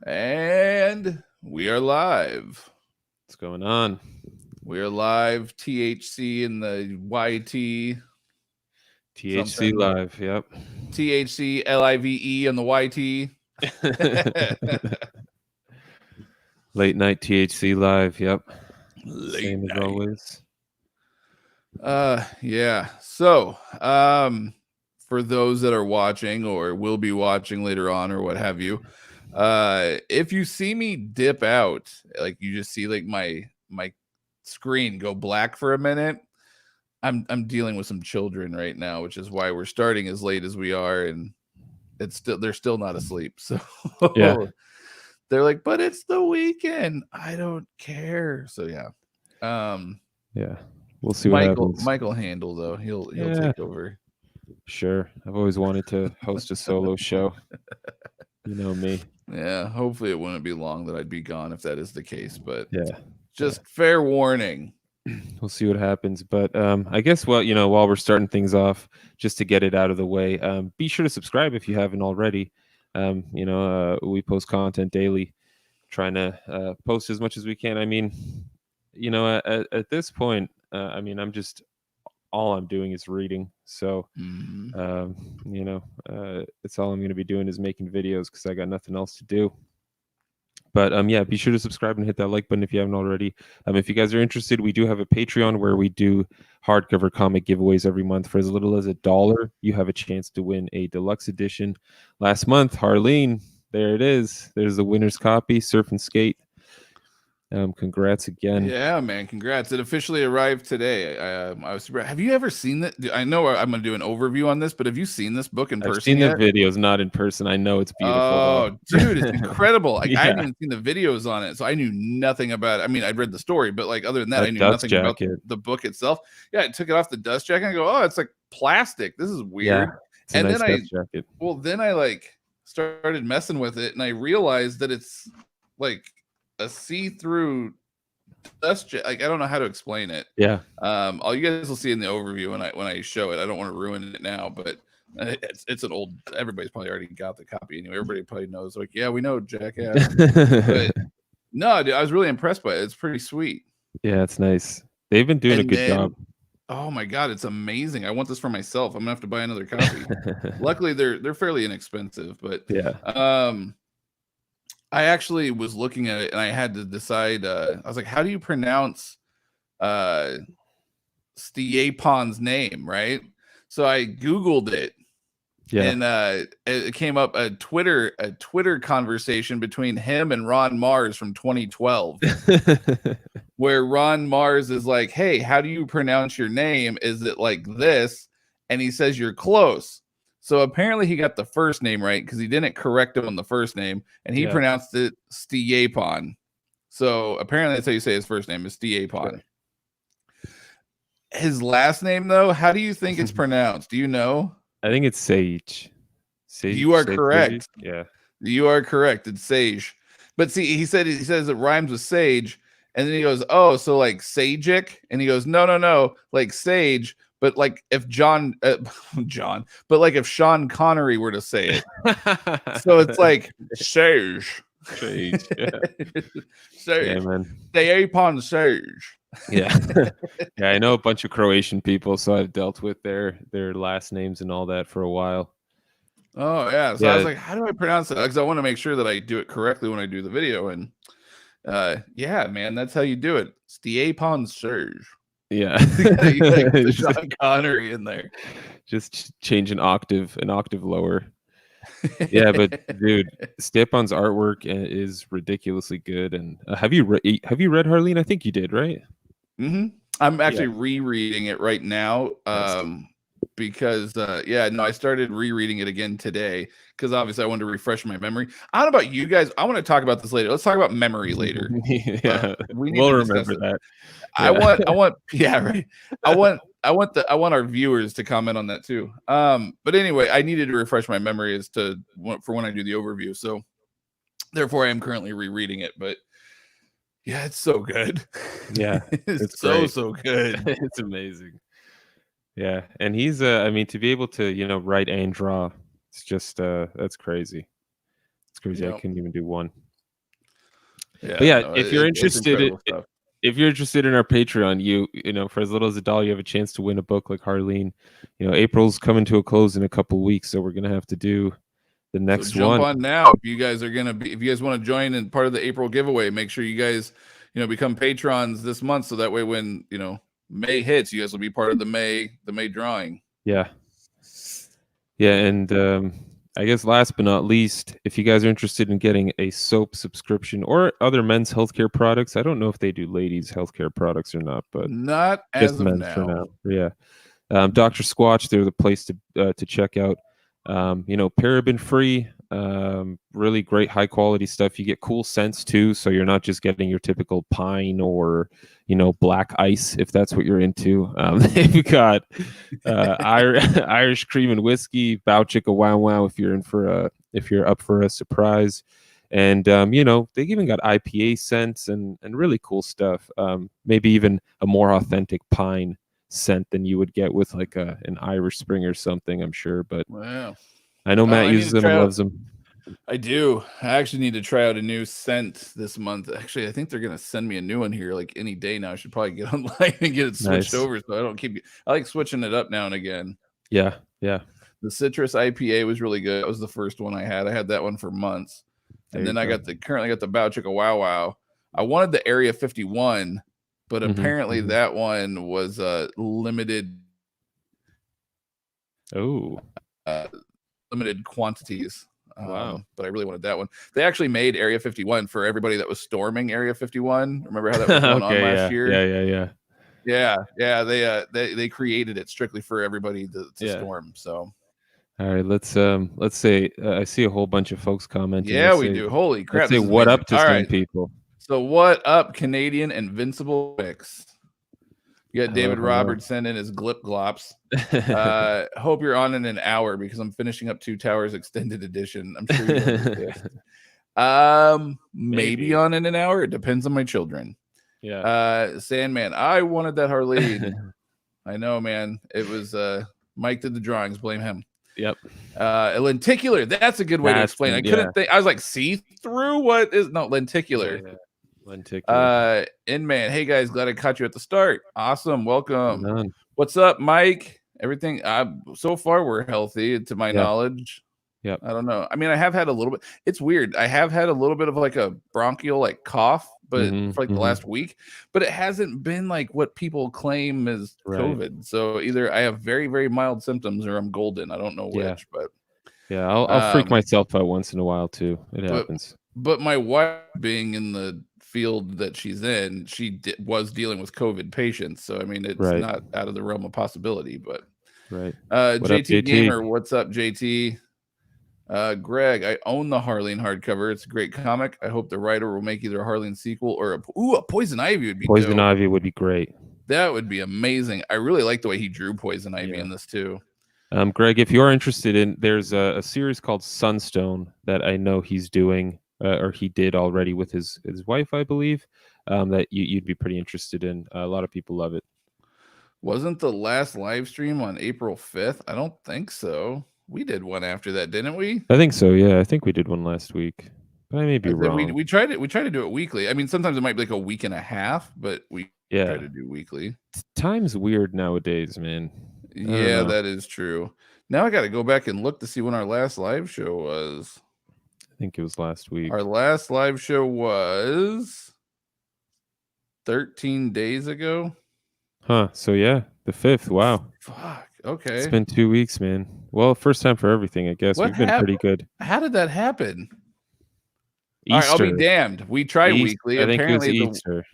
And we are live. What's going on? We are live. THC in the YT. THC Something. Live, yep. THC LIVE on the YT. Late night THC Live, yep. Late Same night. as always. Yeah. So, for those that are watching or will be watching later on or what have you, if you see me dip out, like you just see like my screen go black for a minute, I'm dealing with some children right now, which is why we're starting as late as we are, and they're still not asleep. So Yeah. they're like, but it's the weekend. I don't care. So yeah. Yeah. We'll see what happens. Michael Handel though. He'll take over. Sure. I've always wanted to host a solo show. You know me. Yeah, hopefully it wouldn't be long that I'd be gone if that is the case, but Yeah. just fair warning. We'll see what happens. But I guess, well, while we're starting things off, just to get it out of the way, be sure to subscribe if you haven't already. We post content daily, trying to post as much as we can. I mean, at this point, all I'm doing is reading. So, it's all I'm going to be doing is making videos because I got nothing else to do. But yeah, be sure to subscribe and hit that like button if you haven't already. If you guys are interested, we do have a Patreon where we do hardcover comic giveaways every month. For as little as $1, you have a chance to win a deluxe edition. Last month, Harleen, there it is. There's the winner's copy, Surf and Skate. Congrats again. Yeah, man, congrats. It officially arrived today. I was super. Have you ever seen that? I know I'm going to do an overview on this, but have you seen this book in person? I've seen the videos, not in person. I know it's beautiful. Oh, dude, it's incredible. Like, I haven't even seen the videos on it, so I knew nothing about it. I mean, I'd read the story, but like other than that, I knew nothing about the book itself. Yeah, I took it off the dust jacket and I go, oh, it's like plastic. This is weird. Yeah, and nice then I like started messing with it and I realized that it's like a see-through dust jacket. Like, I don't know how to explain it. Yeah. All you guys will see in the overview when I show it. I don't want to ruin it now, but it's an old. Everybody's probably already got the copy anyway. Everybody probably knows. Like, yeah, we know Jackass. But no, dude, I was really impressed by it. It's pretty sweet. Yeah, it's nice. They've been doing a good job. Oh my god, it's amazing. I want this for myself. I'm gonna have to buy another copy. Luckily, they're fairly inexpensive, but yeah. I actually was looking at it and I had to decide. I was like, how do you pronounce Stiepon's name, right? So I Googled it. Yeah. And it came up a Twitter conversation between him and Ron Mars from 2012, where Ron Mars is like, hey, how do you pronounce your name? Is it like this? And he says, you're close. So apparently he got the first name right because he didn't correct him on the first name, and he pronounced it Stiepon. So apparently that's how you say his first name is Stiepon. Right. His last name, though, how do you think it's pronounced? Do you know? I think it's Sage. You are correct. Yeah, you are correct. It's Sage. But see, he says it rhymes with sage, and then he goes, "Oh, so like Sajic?" And he goes, "No, like sage." But like if John, but like if Sean Connery were to say it, so it's like Sage. Sage. Yeah. Sage. Yeah, man. Stay upon Sage. Yeah. Yeah, I know a bunch of Croatian people, so I've dealt with their last names and all that for a while. Oh yeah. So I was like, how do I pronounce it? Because I want to make sure that I do it correctly when I do the video. And yeah, man, that's how you do it. Stiepon Serge. Yeah. You got the Sean Connery in there. Just change an octave lower. Yeah, but dude, Stepan's artwork is ridiculously good. And have you read Harleen? I think you did, right? Mm-hmm. I'm actually rereading it right now. Because I started rereading it again today because obviously I wanted to refresh my memory. I don't know about you guys. I want to talk about this later. Let's talk about memory later. Yeah, we'll remember that. Yeah. I want yeah, right. I want our viewers to comment on that too. But anyway, I needed to refresh my memory as to for when I do the overview. So therefore I am currently rereading it, but yeah, it's so good. Yeah, it's so good. It's amazing. Yeah, and he's I mean, to be able to write and draw, it's just that's crazy. It's crazy. Yep. I couldn't even do one. Yeah, but yeah, no, if you're it's interested, incredible stuff. if you're interested in our Patreon, you know, for as little as $1, you have a chance to win a book like Harleen. You know, April's coming to a close in a couple weeks, so we're gonna have to do the next So jump one. on now if you guys want to join in part of the April giveaway. Make sure you guys, become patrons this month, so that way when May hits, you guys will be part of the May drawing. Yeah, and I guess last but not least, if you guys are interested in getting a soap subscription or other men's healthcare products, I don't know if they do ladies' healthcare products or not, but Not just as of men's for now. now. Yeah. Dr. Squatch, they're the place to check out. Paraben free, really great high quality stuff. You get cool scents too, so you're not just getting your typical pine or black ice if that's what you're into. They've got Irish cream and whiskey, bow chicka wow wow if you're up for a surprise. And they've even got IPA scents and really cool stuff. Maybe even a more authentic pine scent than you would get with like an Irish Spring or something, I'm sure. But wow. I know Matt uses them and loves them. I do. I actually need to try out a new scent this month. Actually, I think they're gonna send me a new one here like any day now. I should probably get online and get it switched over so I don't I like switching it up now and again. Yeah. The citrus IPA was really good. That was the first one I had. I had that one for months. And then I currently got the Bow Chicka Wow Wow. I wanted the Area 51, but apparently that one was limited. Limited quantities. Wow. But I really wanted that one. They actually made Area 51 for everybody that was storming Area 51. Remember how that was going on last year? Yeah. They created it strictly for everybody to storm. So all right, let's say I see a whole bunch of folks commenting. Yeah, we do. Holy crap. Let's say what up to some people. So what up, Canadian Invincible Mix? You got David Roberts sending his glip glops. Hope you're on in an hour because I'm finishing up Two Towers Extended Edition. I'm sure you understand. Maybe on in an hour. It depends on my children. Yeah. Sandman, I wanted that Harleen. I know, man. It was Mike did the drawings. Blame him. Yep. Lenticular. That's a good way to explain. I couldn't think. I was like, see through. What is lenticular? Yeah. Lenticular. Inman. Hey guys, glad I caught you at the start. Awesome. Welcome. What's up, Mike? Everything. So far we're healthy to my knowledge. Yep. I don't know. I mean, I have had a little bit. It's weird. I have had a little bit of like a bronchial cough, but for the last week. But it hasn't been like what people claim is COVID. So either I have very, very mild symptoms or I'm golden. I don't know which. But yeah, I'll freak myself out once in a while too. It happens. But my wife, being in the field that she's in, she was dealing with COVID patients. So I mean, it's not out of the realm of possibility. But JT Gamer, what's up, JT? Greg, I own the Harleen hardcover. It's a great comic. I hope the writer will make either a Harleen sequel or a Poison Ivy would be Poison Ivy would be great. That would be amazing. I really like the way he drew Poison Ivy in this too. Greg, if you're interested in, there's a series called Sunstone that I know he's doing, or he did already with his wife, I believe, that you'd be pretty interested in. A lot of people love it. Wasn't the last live stream on April 5th? I don't think so. We did one after that, didn't we? I think so. Yeah, I think we did one last week. But I may be wrong. We tried to do it weekly. I mean, sometimes it might be like a week and a half, but we try to do weekly. Time's weird nowadays, man. Yeah, that is true. Now I got to go back and look to see when our last live show was. I think it was last week. Our last live show was 13 days ago. Huh. So yeah, the 5th. Wow. Fuck. Okay. It's been 2 weeks, man. Well, first time for everything, I guess. We've been pretty good. How did that happen? Easter. All right, I'll be damned. We try weekly. I think it was Easter.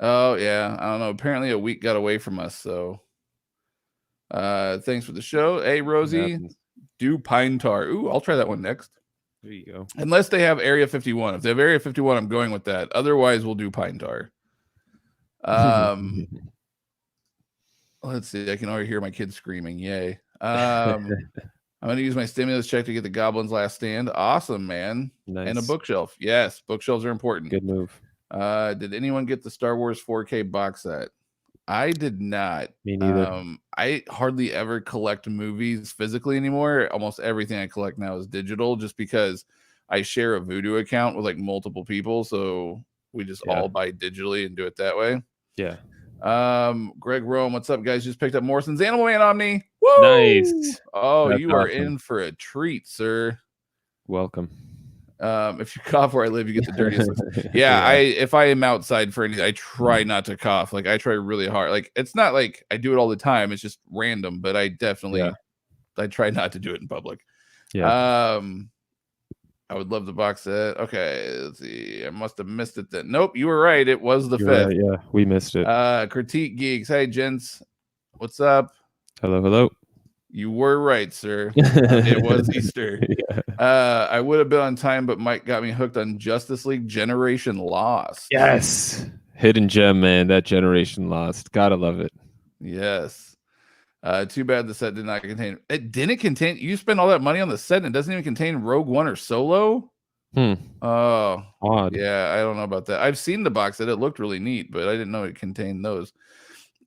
Oh yeah, I don't know. Apparently a week got away from us. So, thanks for the show. Hey Rosie, do Pine Tar. Ooh, I'll try that one next. There you go. Unless they have Area 51. If they have Area 51, I'm going with that. Otherwise, we'll do Pine Tar. Let's see. I can already hear my kids screaming. Yay. I'm going to use my stimulus check to get the Goblin's Last Stand. Awesome, man. Nice. And a bookshelf. Yes, bookshelves are important. Good move. Did anyone get the Star Wars 4K box set? I did not. Me neither. I hardly ever collect movies physically anymore. Almost everything I collect now is digital just because I share a Voodoo account with like multiple people, so we just all buy digitally and do it that way. Yeah. Greg Rome, what's up, guys? Just picked up Morrison's Animal Man Omni. Woo! Nice. Oh, That's you are awesome. in for a treat, sir. Welcome. If you cough where I live, you get the dirtiest looks. Yeah, if I am outside for anything, I try not to cough. Like I try really hard. Like it's not like I do it all the time. It's just random, but I definitely I try not to do it in public. Yeah. I would love the box set. Okay, let's see. I must have missed it then. Nope, you were right. It was the 5th. Right, yeah, we missed it. Critique Geeks. Hey, gents. What's up? Hello. You were right, sir. It was Easter. I would have been on time, but Mike got me hooked on Justice League Generation Lost. Yes. Hidden gem, man. That Generation Lost. Gotta love it. Yes. Too bad the set did not contain. It didn't contain. You spend all that money on the set and it doesn't even contain Rogue One or Solo. Oh, odd. Yeah, I don't know about that. I've seen the box set. It looked really neat, but I didn't know it contained those.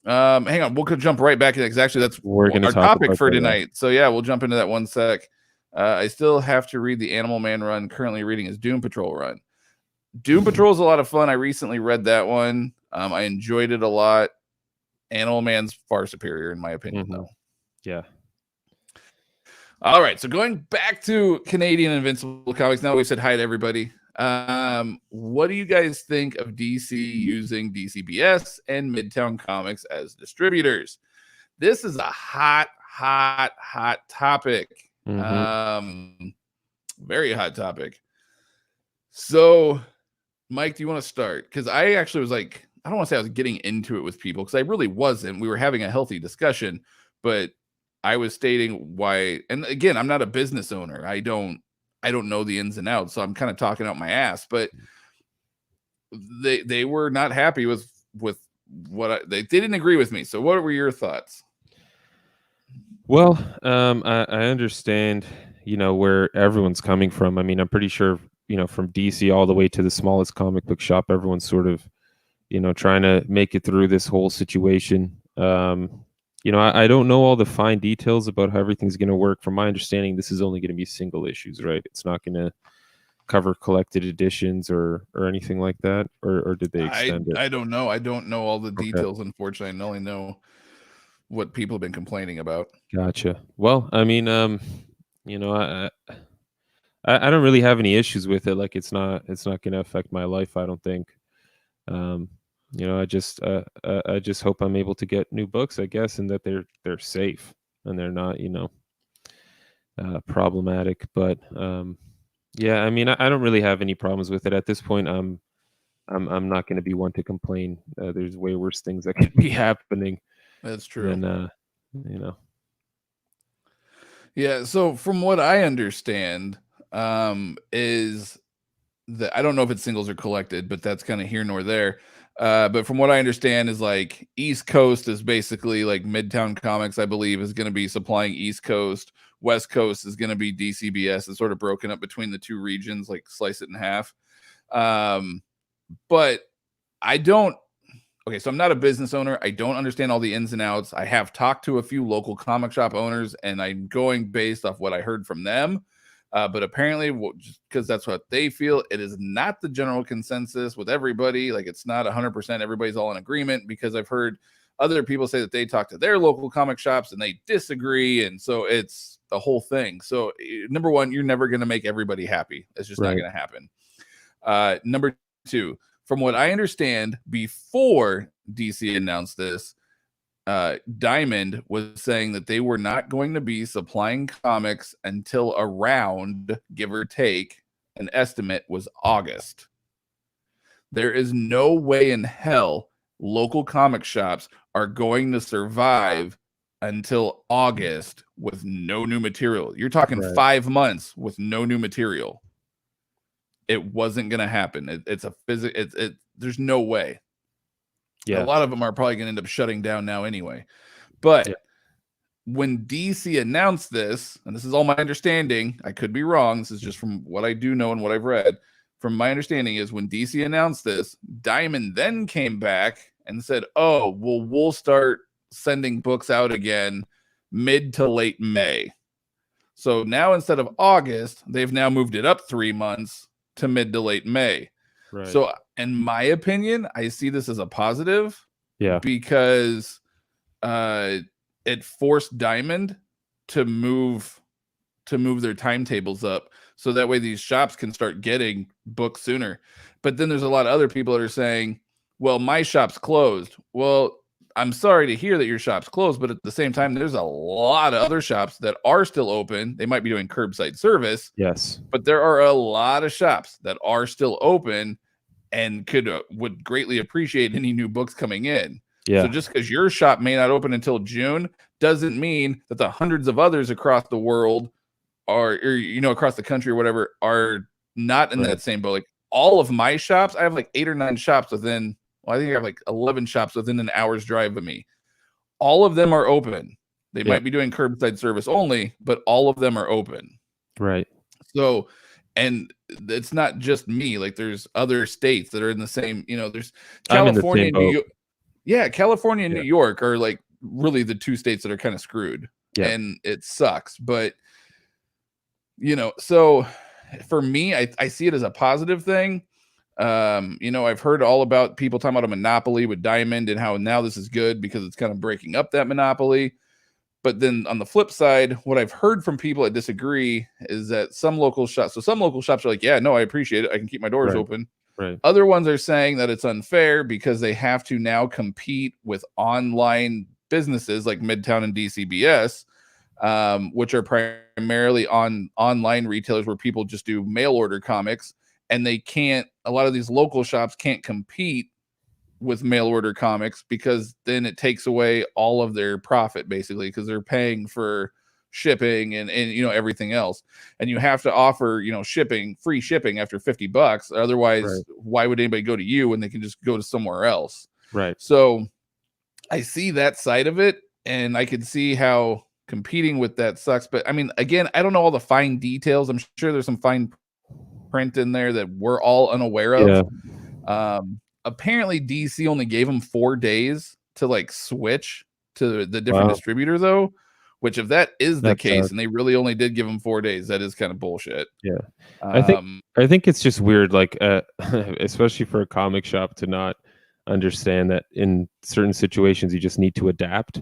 Hang on, we'll jump right back into that because actually that's our topic for tonight. So yeah, we'll jump into that one sec. I still have to read the Animal Man run. Currently reading his Doom Patrol run. Doom Patrol is a lot of fun. I recently read that one. I enjoyed it a lot. Animal Man's far superior in my opinion, though. Yeah. All right, so going back to Canadian Invincible Comics. Now we've said hi to everybody. What do you guys think of DC using DCBS and Midtown Comics as distributors? This is a hot topic. Very hot topic. So, Mike, do you want to start? Because I actually was like, I don't want to say I was getting into it with people because I really wasn't. We were having a healthy discussion, but I was stating why. And again, I'm not a business owner. I don't know the ins and outs, so I'm kind of talking out my ass. But they were not happy with what they didn't agree with me. So what were your thoughts? Well, I understand, where everyone's coming from. I mean, I'm pretty sure, from DC all the way to the smallest comic book shop, everyone's sort of, trying to make it through this whole situation. I don't know all the fine details about how everything's going to work. From my understanding, this is only going to be single issues, right? It's not going to cover collected editions or anything like that, or did they extend it? I don't know. I don't know all the details, unfortunately. I only know what people have been complaining about. Gotcha. Well, I mean, I don't really have any issues with it. Like it's not going to affect my life, I don't think. I just hope I'm able to get new books, I guess, and that they're safe and they're not, problematic. But yeah, I mean, I don't really have any problems with it at this point. I'm not going to be one to complain. There's way worse things that could be happening. That's true. And Yeah. So from what I understand, is that I don't know if it's singles or collected, but that's kind of here nor there. But from what I understand is like East Coast is basically like Midtown Comics, I believe, is going to be supplying East Coast. West Coast is going to be DCBS. It's sort of broken up between the two regions, like slice it in half. But I don't. Okay, so I'm not a business owner. I don't understand all the ins and outs. I have talked to a few local comic shop owners, and I'm going based off what I heard from them. But apparently, just because that's what they feel, it is not the general consensus with everybody. Like it's not 100%. Everybody's all in agreement, because I've heard other people say that they talk to their local comic shops and they disagree. And so it's the whole thing. So number one, you're never going to make everybody happy. It's just not going to happen. Number two, from what I understand, before DC announced this, Diamond was saying that they were not going to be supplying comics until around, give or take, an estimate was August. There is no way in hell local comic shops are going to survive until August with no new material. You're talking 5 months with no new material. It wasn't going to happen. It's a physics. There's no way. Yeah, a lot of them are probably going to end up shutting down now anyway. But when DC announced this, and this is all my understanding, I could be wrong. This is just from what I do know and what I've read. From my understanding is when DC announced this, Diamond then came back and said, "Oh, well, we'll start sending books out again mid to late May." So now instead of August, they've now moved it up 3 months to mid to late May. Right. So in my opinion, I see this as a positive. Yeah. Because it forced Diamond to move their timetables up, so that way these shops can start getting books sooner. But then there's a lot of other people that are saying, well, my shop's closed. Well, I'm sorry to hear that your shop's closed, but at the same time, there's a lot of other shops that are still open. They might be doing curbside service. Yes. But there are a lot of shops that are still open and would greatly appreciate any new books coming in. Yeah. So just because your shop may not open until June doesn't mean that the hundreds of others across the world or across the country or whatever are not in that same boat. Like all of my shops, I have like 8 or 9 shops within, I think I have like 11 shops within an hour's drive of me. All of them are open. They might be doing curbside service only, but all of them are open. Right. So, and it's not just me. Like there's other states that are in the same, there's California and New York. Yeah, California and New York are like really the 2 states that are kind of screwed. Yeah. And it sucks. But, so for me, I see it as a positive thing. I've heard all about people talking about a monopoly with Diamond and how now this is good because it's kind of breaking up that monopoly. But then on the flip side, what I've heard from people that disagree is that some local shops are like, yeah, no, I appreciate it. I can keep my doors open. Right. Other ones are saying that it's unfair because they have to now compete with online businesses like Midtown and DCBS, which are primarily online retailers where people just do mail order comics, and a lot of these local shops can't compete with mail order comics because then it takes away all of their profit basically because they're paying for shipping and everything else, and you have to offer free shipping after $50. Otherwise, why would anybody go to you when they can just go to somewhere else? Right. So I see that side of it, and I can see how competing with that sucks. But I mean, again, I don't know all the fine details. I'm sure there's some fine print in there that we're all unaware of. Apparently DC only gave them 4 days to like switch to the different distributor though, which if that is the case and they really only did give them 4 days, that is kind of bullshit. Yeah. I think it's just weird, like especially for a comic shop to not understand that in certain situations you just need to adapt.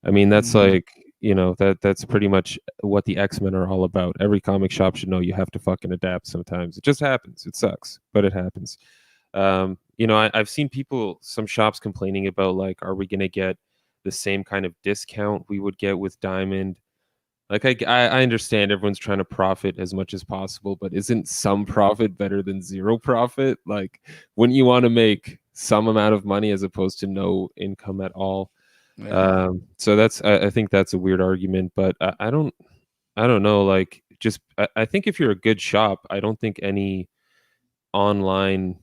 I mean, that's like, that's pretty much what the X-Men are all about. Every comic shop should know you have to fucking adapt sometimes. It just happens. It sucks, but it happens. I've seen some shops complaining about like, are we going to get the same kind of discount we would get with Diamond? Like, I understand everyone's trying to profit as much as possible, but isn't some profit better than zero profit? Like, wouldn't you want to make some amount of money as opposed to no income at all? Yeah. So I think that's a weird argument, but I don't know. Like, I think if you're a good shop, I don't think any online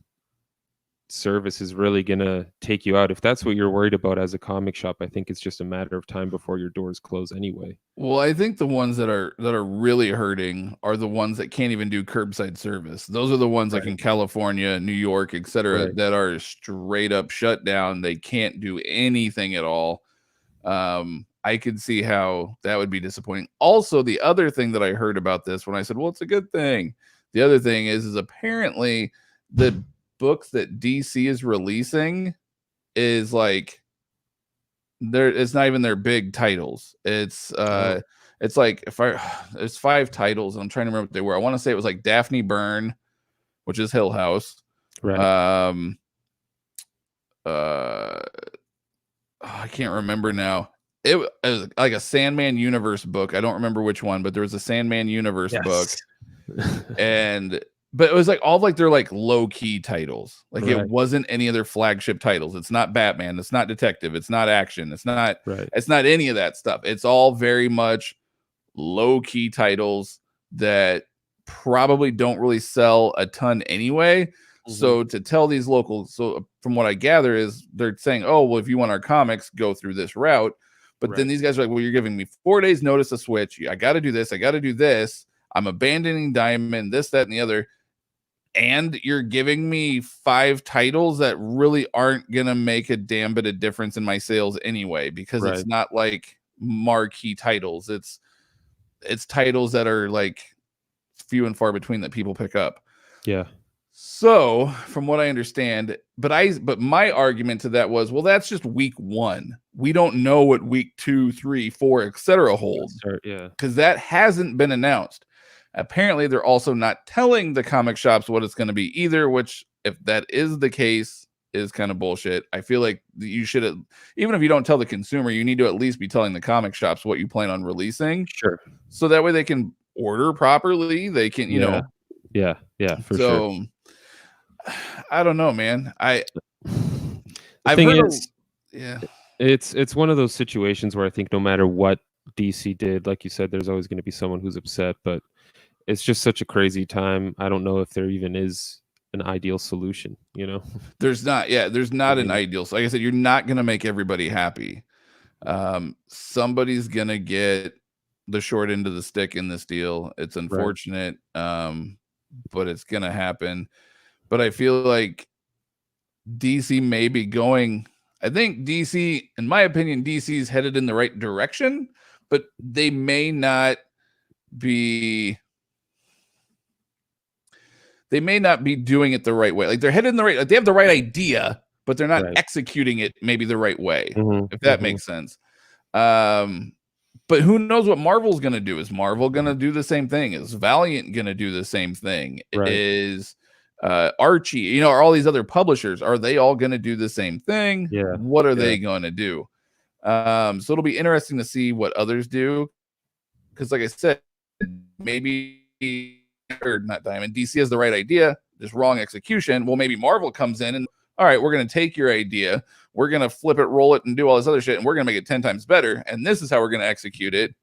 service is really gonna take you out. If that's what you're worried about as a comic shop, I think it's just a matter of time before your doors close anyway. Well, I think the ones that are really hurting are the ones that can't even do curbside service. Those are the ones like in California, New York, etc., that are straight up shut down. They can't do anything at all. I could see how that would be disappointing. Also, the other thing that I heard about this when I said, well, it's a good thing. The other thing is apparently the books that DC is releasing is like it's not even their big titles. It's like it's 5 titles. I'm trying to remember what they were. I want to say it was like Daphne Byrne, which is Hill House. Right. I can't remember now. It was like a Sandman Universe book. I don't remember which one, but there was a Sandman Universe book. But it was like all like their like low key titles. Like it wasn't any of their flagship titles. It's not Batman. It's not Detective. It's not action. It's not any of that stuff. It's all very much low key titles that probably don't really sell a ton anyway. Mm-hmm. So to tell these locals, so from what I gather is they're saying, oh, well, if you want our comics, go through this route. But then these guys are like, well, you're giving me 4 days notice to switch. I got to do this. I got to do this. I'm abandoning Diamond, this, that, and the other. And you're giving me 5 titles that really aren't going to make a damn bit of difference in my sales anyway, because it's not like marquee titles. It's it's titles that are like few and far between that people pick up. Yeah. So from what I understand, but my argument to that was, well, that's just week 1. We don't know what week 2, 3, 4, etc. holds. Yeah. Because that hasn't been announced. Apparently, they're also not telling the comic shops what it's going to be either, which, if that is the case, is kind of bullshit. I feel like you should, even if you don't tell the consumer, you need to at least be telling the comic shops what you plan on releasing. Sure. So that way they can order properly. They can, you know. Yeah, for sure. I don't know, man. I've heard yeah. It's one of those situations where I think no matter what DC did, like you said, there's always going to be someone who's upset, but it's just such a crazy time. I don't know if there even is an ideal solution, you know? There's not an ideal. So like I said, you're not going to make everybody happy. Somebody's going to get the short end of the stick in this deal. It's unfortunate, but it's going to happen. But I feel like DC may be going, I think DC, in my opinion, DC is headed in the right direction, but they may not be doing it the right way. Like they're headed in the right, like they have the right idea, but they're not executing it maybe the right way, if that makes sense. But who knows what Marvel's going to do? Is Marvel going to do the same thing? Is Valiant going to do the same thing? Is Archie, you know, are all these other publishers, are they all going to do the same thing? What are they going to do? So it'll be interesting to see what others do, because like I said, maybe, or not Diamond, DC has the right idea, just wrong execution. Well, maybe Marvel comes in and, all right, we're going to take your idea, we're going to flip it, roll it, and do all this other shit, and we're going to make it 10 times better, and this is how we're going to execute it.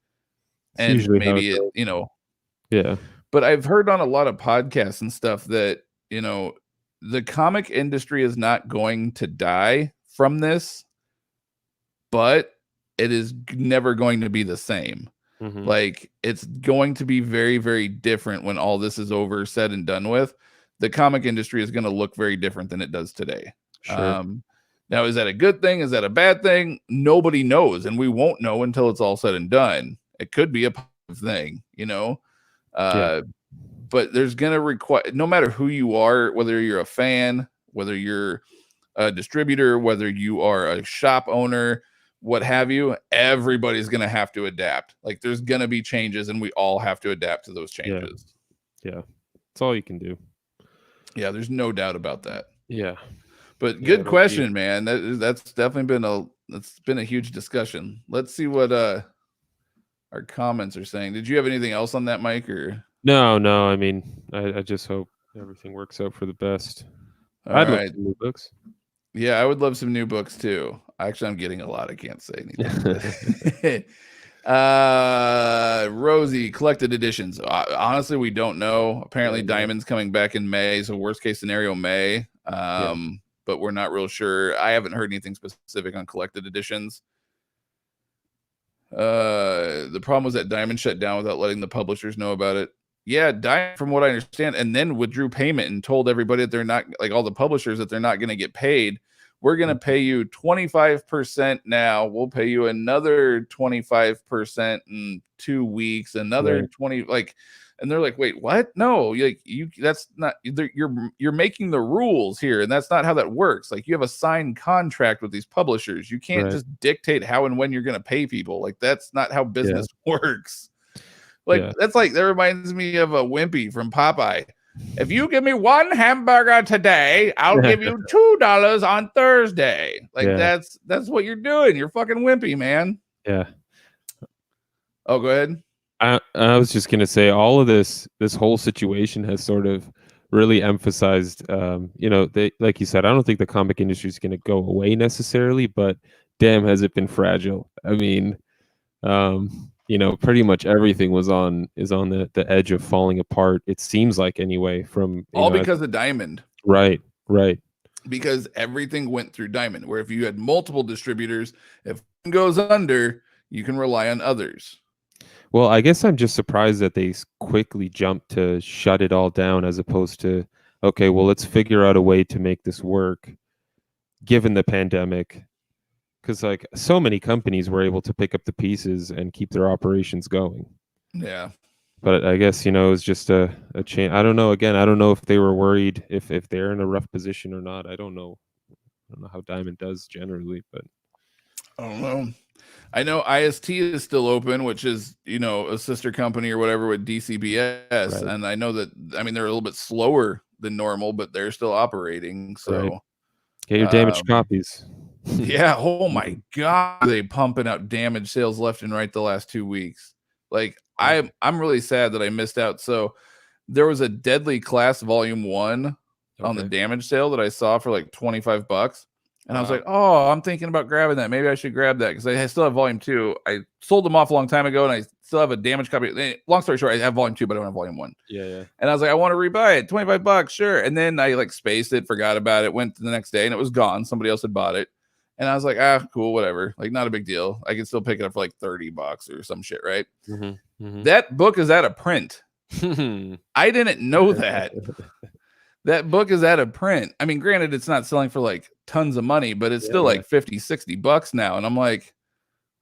And maybe it, you know, but I've heard on a lot of podcasts and stuff that, you know, the comic industry is not going to die from this, but it is never going to be the same. Like it's going to be very, very different when all this is over, said and done with. The comic industry is going to look very different than it does today. Now, is that a good thing? Is that a bad thing? Nobody knows, and we won't know until it's all said and done. It could be a positive thing, you know. But there's going to require, no matter who you are, whether you're a fan, whether you're a distributor, whether you are a shop owner, what have you, everybody's going to have to adapt. Like there's going to be changes, and we all have to adapt to those changes. Yeah. That's all you can do. Yeah, there's no doubt about that. Yeah. But good question, man. That's definitely been a huge discussion. Let's see what our comments are saying. Did you have anything else on that, Mike? Or no. I mean, I just hope everything works out for the best. I'd love some new books. Yeah, I would love some new books too. Actually, I'm getting a lot. I can't say anything. Rosie, collected editions. Honestly, we don't know. Apparently, Diamond's coming back in May, so worst case scenario, May. But we're not real sure. I haven't heard anything specific on collected editions. The problem was that Diamond shut down without letting the publishers know about it. Yeah, Diamond, from what I understand, and then withdrew payment and told everybody that they're not, like all the publishers, that they're not going to get paid. We're going to pay you 25% now. We'll pay you another 25% in 2 weeks, another 20, like, and they're like, wait, what? No, that's not, you're making the rules here, and that's not how that works. Like, you have a signed contract with these publishers. You can't just dictate how and when you're going to pay people. Like, that's not how business works. Like, that's like, that reminds me of a Wimpy from Popeye. If you give me one hamburger today, I'll give you $2 on Thursday. Like that's what you're doing. You're fucking wimpy, man. Yeah. Oh, go ahead. I was just gonna say, all of this whole situation has sort of really emphasized, you know, they, like you said, I don't think the comic industry is gonna go away necessarily, but damn, has it been fragile. I mean, you know, pretty much everything is on the edge of falling apart. It seems like, anyway, from all because of Diamond. Right. Because everything went through Diamond, where if you had multiple distributors, if one goes under, you can rely on others. Well, I guess I'm just surprised that they quickly jumped to shut it all down, as opposed to, okay, well, let's figure out a way to make this work given the pandemic. Because like so many companies were able to pick up the pieces and keep their operations going. Yeah. But I guess, you know, it's just a change. I don't know. Again, I don't know if they were worried if they're in a rough position or not. I don't know. I don't know how Diamond does generally, but I don't know. I know IST is still open, which is, you know, a sister company or whatever with DCBS. right. And I know that, I mean, they're a little bit slower than normal, but they're still operating. So Get your damaged copies. Yeah. Oh my God. They pumping out damaged sales left and right the last 2 weeks. Like I'm really sad that I missed out. So there was a Deadly Class Volume 1 on the damage sale that I saw for like $25. And I was like, oh, I'm thinking about grabbing that. Maybe I should grab that because I still have Volume 2. I sold them off a long time ago and I still have a damaged copy. Long story short, I have Volume 2, but I don't have Volume 1. Yeah. And I was like, I want to rebuy it. $25, sure. And then I like spaced it, forgot about it, went to the next day and it was gone. Somebody else had bought it. And I was like, cool, whatever. Like, not a big deal. I can still pick it up for like $30 or some shit, right? That book is out of print. I didn't know that. That book is out of print. I mean, granted, it's not selling for like tons of money, but it's still like $50-$60 now. And I'm like,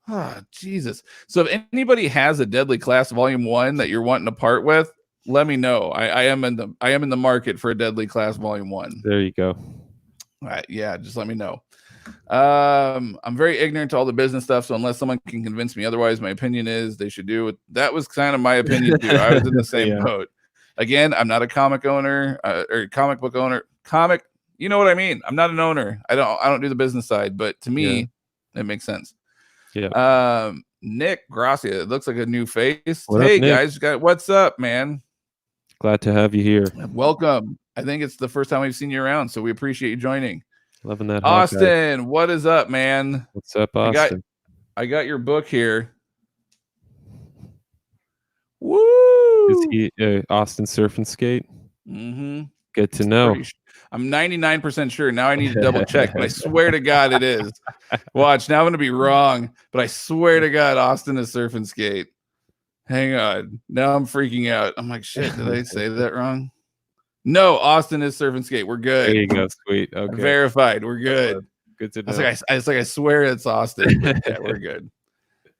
oh, Jesus. So if anybody has a Deadly Class Volume 1 that you're wanting to part with, let me know. I am in the market for a Deadly Class Volume 1. There you go. All right, yeah, just let me know. I'm very ignorant to all the business stuff, so unless someone can convince me otherwise, my opinion is they should do it. That was kind of my opinion too. I was in the same boat. Again, I'm not a comic owner or comic book owner. You know what I mean? I'm not an owner. I don't do the business side, but to me, it makes sense. Yeah. Nick Gracia, it looks like a new face. What hey up, Nick? guys, what's up, man? Glad to have you here. Welcome. I think it's the first time we've seen you around, so we appreciate you joining. Loving that. Austin, what is up, man? What's up, Austin? I got your book here. Woo! Is he Austin Surf and Skate? Mm-hmm. Good to know. I'm 99% sure. Now I need to double check, but I swear to God it is. Watch, now I'm going to be wrong, but I swear to God Austin is Surf and Skate. Hang on. Now I'm freaking out. I'm like, shit, did I say that wrong? No, Austin is Surf and Skate. We're good. There you go. Sweet. Okay. Verified. We're good. Good to know. I swear it's Austin. But yeah, we're good.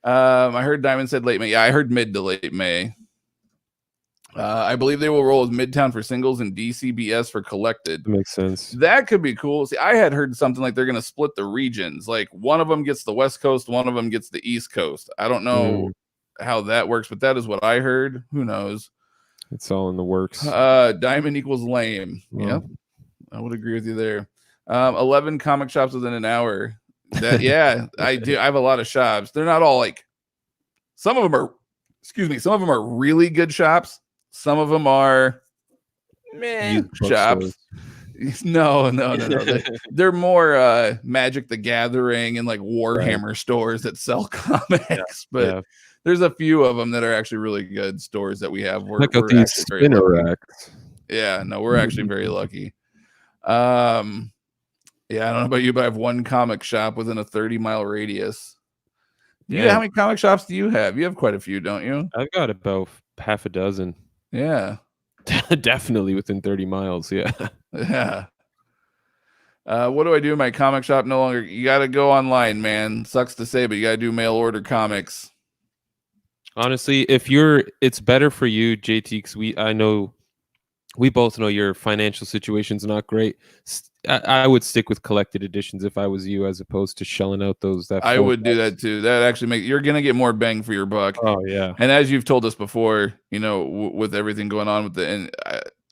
I heard Diamond said late May. Yeah, I heard mid to late May. I believe they will roll with Midtown for singles and DCBS for collected. That makes sense. That could be cool. See, I had heard something like they're going to split the regions. Like one of them gets the West Coast, one of them gets the East Coast. I don't know how that works, but that is what I heard. Who knows? It's all in the works. Diamond equals lame. Yeah, I would agree with you there. 11 comic shops within an hour. That I do. I have a lot of shops. They're not all like. Some of them are. Excuse me. Some of them are really good shops. Some of them are shops. No. They're more Magic the Gathering and like Warhammer stores that sell comics. But there's a few of them that are actually really good stores that we have. We're these spinner racks. Yeah, no, we're actually very lucky. Yeah, I don't know about you, but I have one comic shop within a 30-mile radius. Yeah, how many comic shops do you have? You have quite a few, don't you? I've got about half a dozen. Yeah. Definitely within 30 miles. Yeah. Yeah. What do I do in my comic shop? No longer. You got to go online, man. Sucks to say, but you got to do mail order comics. Honestly, it's better for you, JT, because we both know your financial situation's not great. I would stick with collected editions if I was you, as opposed to shelling out those. I would do that too. That actually you're gonna get more bang for your buck. Oh yeah. And as you've told us before, you know, with everything going on with and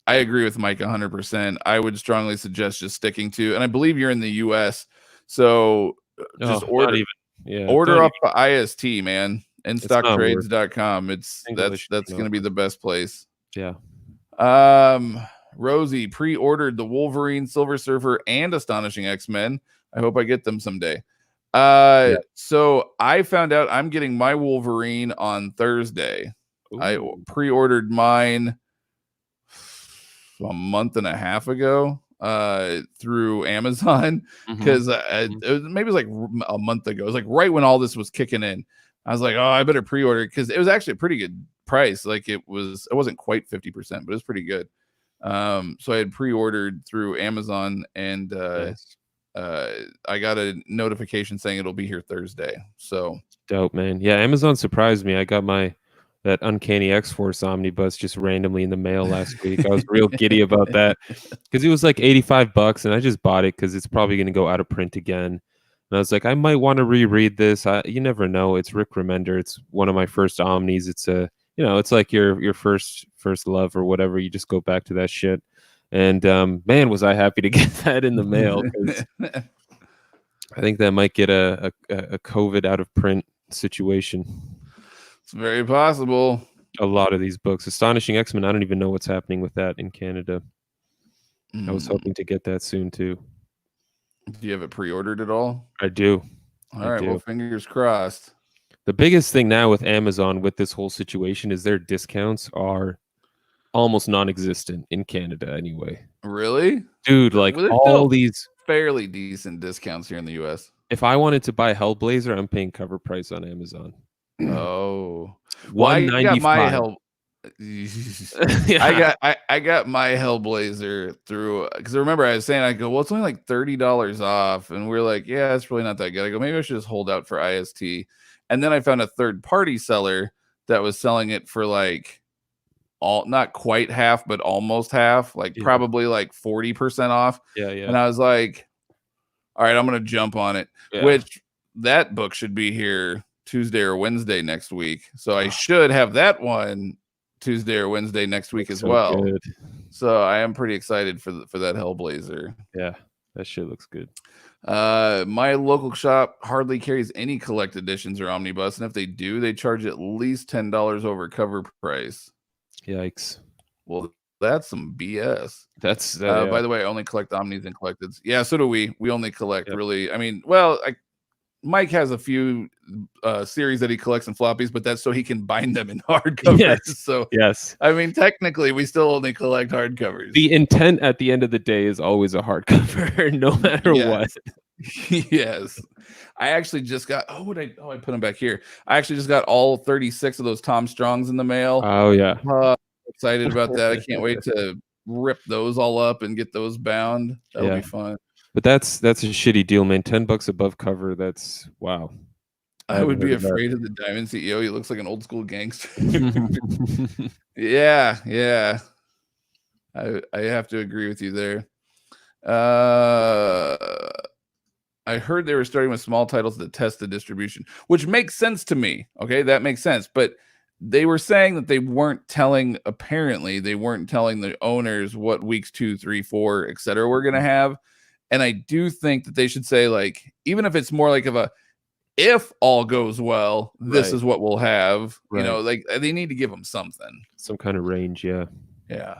I agree with Mike 100%. I would strongly suggest just sticking to, and I believe you're in the U.S., so just order off IST, man. InStockTrades.com. That's gonna be the best place. Yeah. Rosie pre-ordered the Wolverine, Silver Surfer, and Astonishing X-Men. I hope I get them someday. So I found out I'm getting my Wolverine on Thursday. Ooh. I pre-ordered mine a month and a half ago through Amazon because maybe it was like a month ago. It was like right when all this was kicking in. I was like, oh, I better pre-order it because it was actually a pretty good price. Like it wasn't quite 50%, but it was pretty good. So I had pre-ordered through Amazon and I got a notification saying it'll be here Thursday. So dope, man. Yeah, Amazon surprised me. I got my that Uncanny X-Force Omnibus just randomly in the mail last week. I was real giddy about that because it was like $85, and I just bought it because it's probably going to go out of print again. And I was like, I might want to reread this. You never know. It's Rick Remender. It's one of my first Omnis. It's it's like your first love or whatever. You just go back to that shit. And man, was I happy to get that in the mail. I think that might get a COVID out of print situation. It's very possible. A lot of these books. Astonishing X-Men, I don't even know what's happening with that in Canada. I was hoping to get that soon too. Do you have it pre-ordered at all? I do. All right, well, fingers crossed. The biggest thing now with Amazon with this whole situation is their discounts are almost non-existent in Canada anyway. Really? Dude, like all these fairly decent discounts here in the US. If I wanted to buy Hellblazer, I'm paying cover price on Amazon. Oh. $195. I got my yeah. I got my Hellblazer through, because I remember I was saying, I go, well, it's only like $30 off, and we're like, yeah, it's really not that good. I go, maybe I should just hold out for IST. And then I found a third-party seller that was selling it for like not quite half, but almost half, like probably like 40% off. Yeah. And I was like, all right, I'm gonna jump on it. Yeah. Which that book should be here Tuesday or Wednesday next week, so I should have that one Tuesday or Wednesday next week as well. Good. So I am pretty excited for that Hellblazer. Yeah, that shit looks good. My local shop hardly carries any collect editions or omnibus, and if they do, they charge at least $10 over cover price. Yikes. Well, that's some BS. That's by the way, I only collect omnis and collecteds. Yeah, so do we. We only collect really. I mean, well, Mike has a few series that he collects in floppies, but that's so he can bind them in hardcovers. Yes. So yes, I mean, technically, we still only collect hardcovers. The intent at the end of the day is always a hardcover, no matter what. Yes, I actually just got. I put them back here. I actually just got all 36 of those Tom Strongs in the mail. Oh yeah, excited about that. I can't wait to rip those all up and get those bound. That'll be fun. But that's a shitty deal, man. $10 above cover. That's wow. I would be afraid of the Diamond CEO. He looks like an old school gangster. Yeah. I have to agree with you there. I heard they were starting with small titles to test the distribution, which makes sense to me. Okay, that makes sense. But they were saying that they weren't telling the owners what weeks 2, 3, 4, etc. we're going to have. And I do think that they should say, like, even if it's more like of a, if all goes well, this is what we'll have. Right. You know, like they need to give them something. Some kind of range, yeah. Yeah.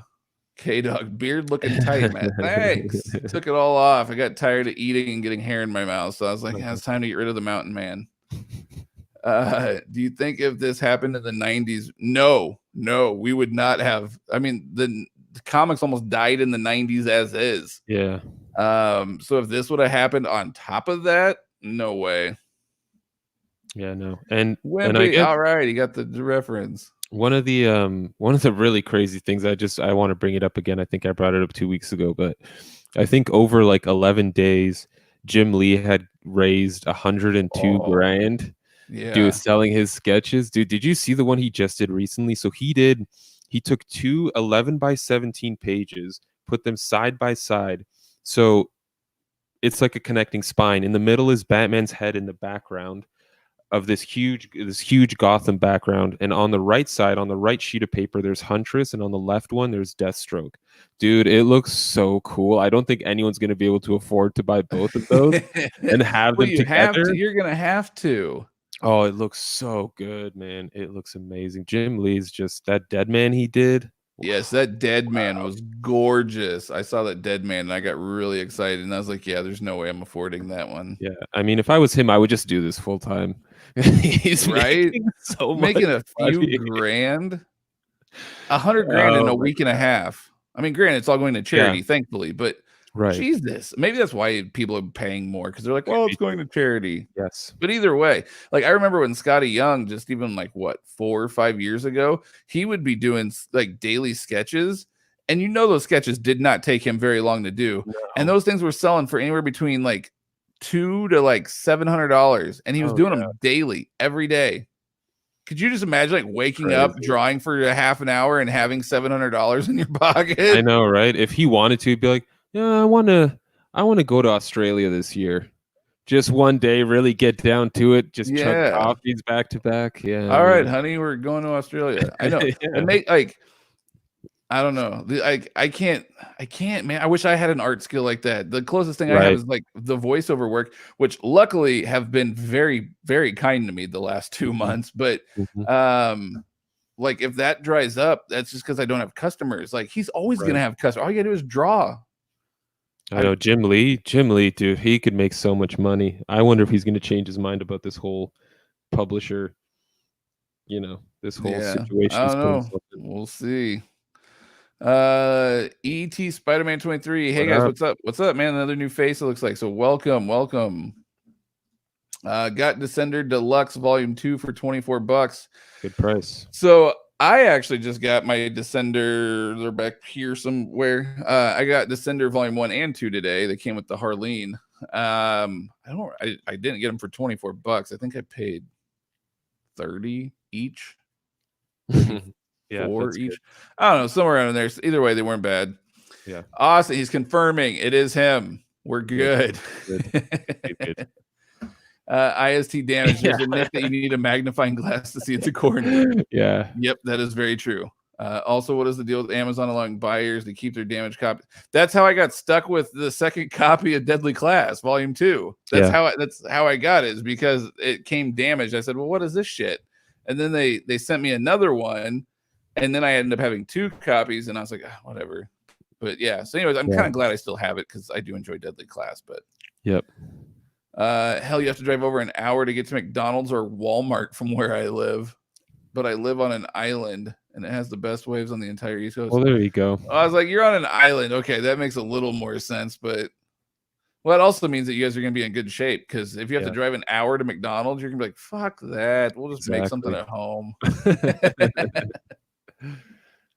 K-Dog, beard looking tight, man. Thanks. Took it all off. I got tired of eating and getting hair in my mouth. So I was like, it's time to get rid of the mountain man. Do you think if this happened in the 90s? No, we would not have. I mean, the comics almost died in the 90s as is. Yeah. So if this would have happened on top of that, no way. Yeah, no. And all right, you got the reference. One of the really crazy things, I want to bring it up again. I think I brought it up 2 weeks ago, but I think over like 11 days, Jim Lee had raised $102,000. Yeah. Dude, selling his sketches. Dude, did you see the one he just did recently? So he took two 11x17 pages, put them side by side. So it's like a connecting spine. In the middle is Batman's head in the background of this huge Gotham background, and on the right side, on the right sheet of paper, there's Huntress, and on the left one there's Deathstroke. Dude, it looks so cool. I don't think anyone's going to be able to afford to buy both of those and have them together. You're going to have to. Oh, it looks so good, man. It looks amazing. Jim Lee's just that Dead Man he did. Yes, that Dead Man was gorgeous. I saw that Dead Man and I got really excited, and I was like, yeah, there's no way I'm affording that one. Yeah, I mean, if I was him, I would just do this full time. He's right, making a few money. grand, $100,000 in a week and a half. I mean, granted, it's all going to charity, thankfully, but Jesus, maybe that's why people are paying more, because they're like, well, it's going to charity. Yes, but either way, like I remember when Scotty Young, just even like 4 or 5 years ago, he would be doing like daily sketches, and those sketches did not take him very long to do, and those things were selling for anywhere between like $200 to like $700, and he was doing them daily, every day. Could you just imagine like waking up, drawing for a half an hour, and having $700 in your pocket? I know, right? If he wanted to, he'd be like, "Yeah, I want to go to Australia this year. Just one day, really get down to it. Just chug coffees back to back. Yeah. All right, honey, we're going to Australia. I know. And make like, I don't know. I can't, man. I wish I had an art skill like that. The closest thing I have is like the voiceover work, which luckily have been very, very kind to me the last 2 months. But like if that dries up, that's just because I don't have customers. Like he's always gonna have customers. All you gotta do is draw. I know Jim Lee, dude, he could make so much money. I wonder if he's gonna change his mind about this whole publisher, this whole situation. I don't know. We'll see. E.T. Spider-Man 23. Hey guys, what's up? What's up, man? Another new face, it looks like. So welcome. Got Descender Deluxe Volume 2 for $24. Good price. So I actually just got my Descender. They're back here somewhere. I got Descender Volume 1 and 2 today. They came with the Harleen. I didn't get them for $24. I think I paid 30 each. Yeah, 4 each. Good. I don't know, somewhere around there. So either way, they weren't bad. Yeah. Awesome. He's confirming it is him. We're good. Good. IST damage. There's a nip that you need a magnifying glass to see into corner. Yeah. Yep, that is very true. Also, what is the deal with Amazon allowing buyers to keep their damaged copy? That's how I got stuck with the second copy of Deadly Class Volume 2. That's how I got it, is because it came damaged. I said, well, what is this shit? And then they sent me another one, and then I ended up having 2 copies, and I was like, whatever. But yeah, so anyways, I'm kind of glad I still have it because I do enjoy Deadly Class. But hell, you have to drive over an hour to get to McDonald's or Walmart from where I live. But I live on an island, and it has the best waves on the entire East Coast. Well, there you go. I was like, you're on an island. Okay, that makes a little more sense. But well, it also means that you guys are going to be in good shape, because if you have to drive an hour to McDonald's, you're going to be like, fuck that. We'll just make something at home.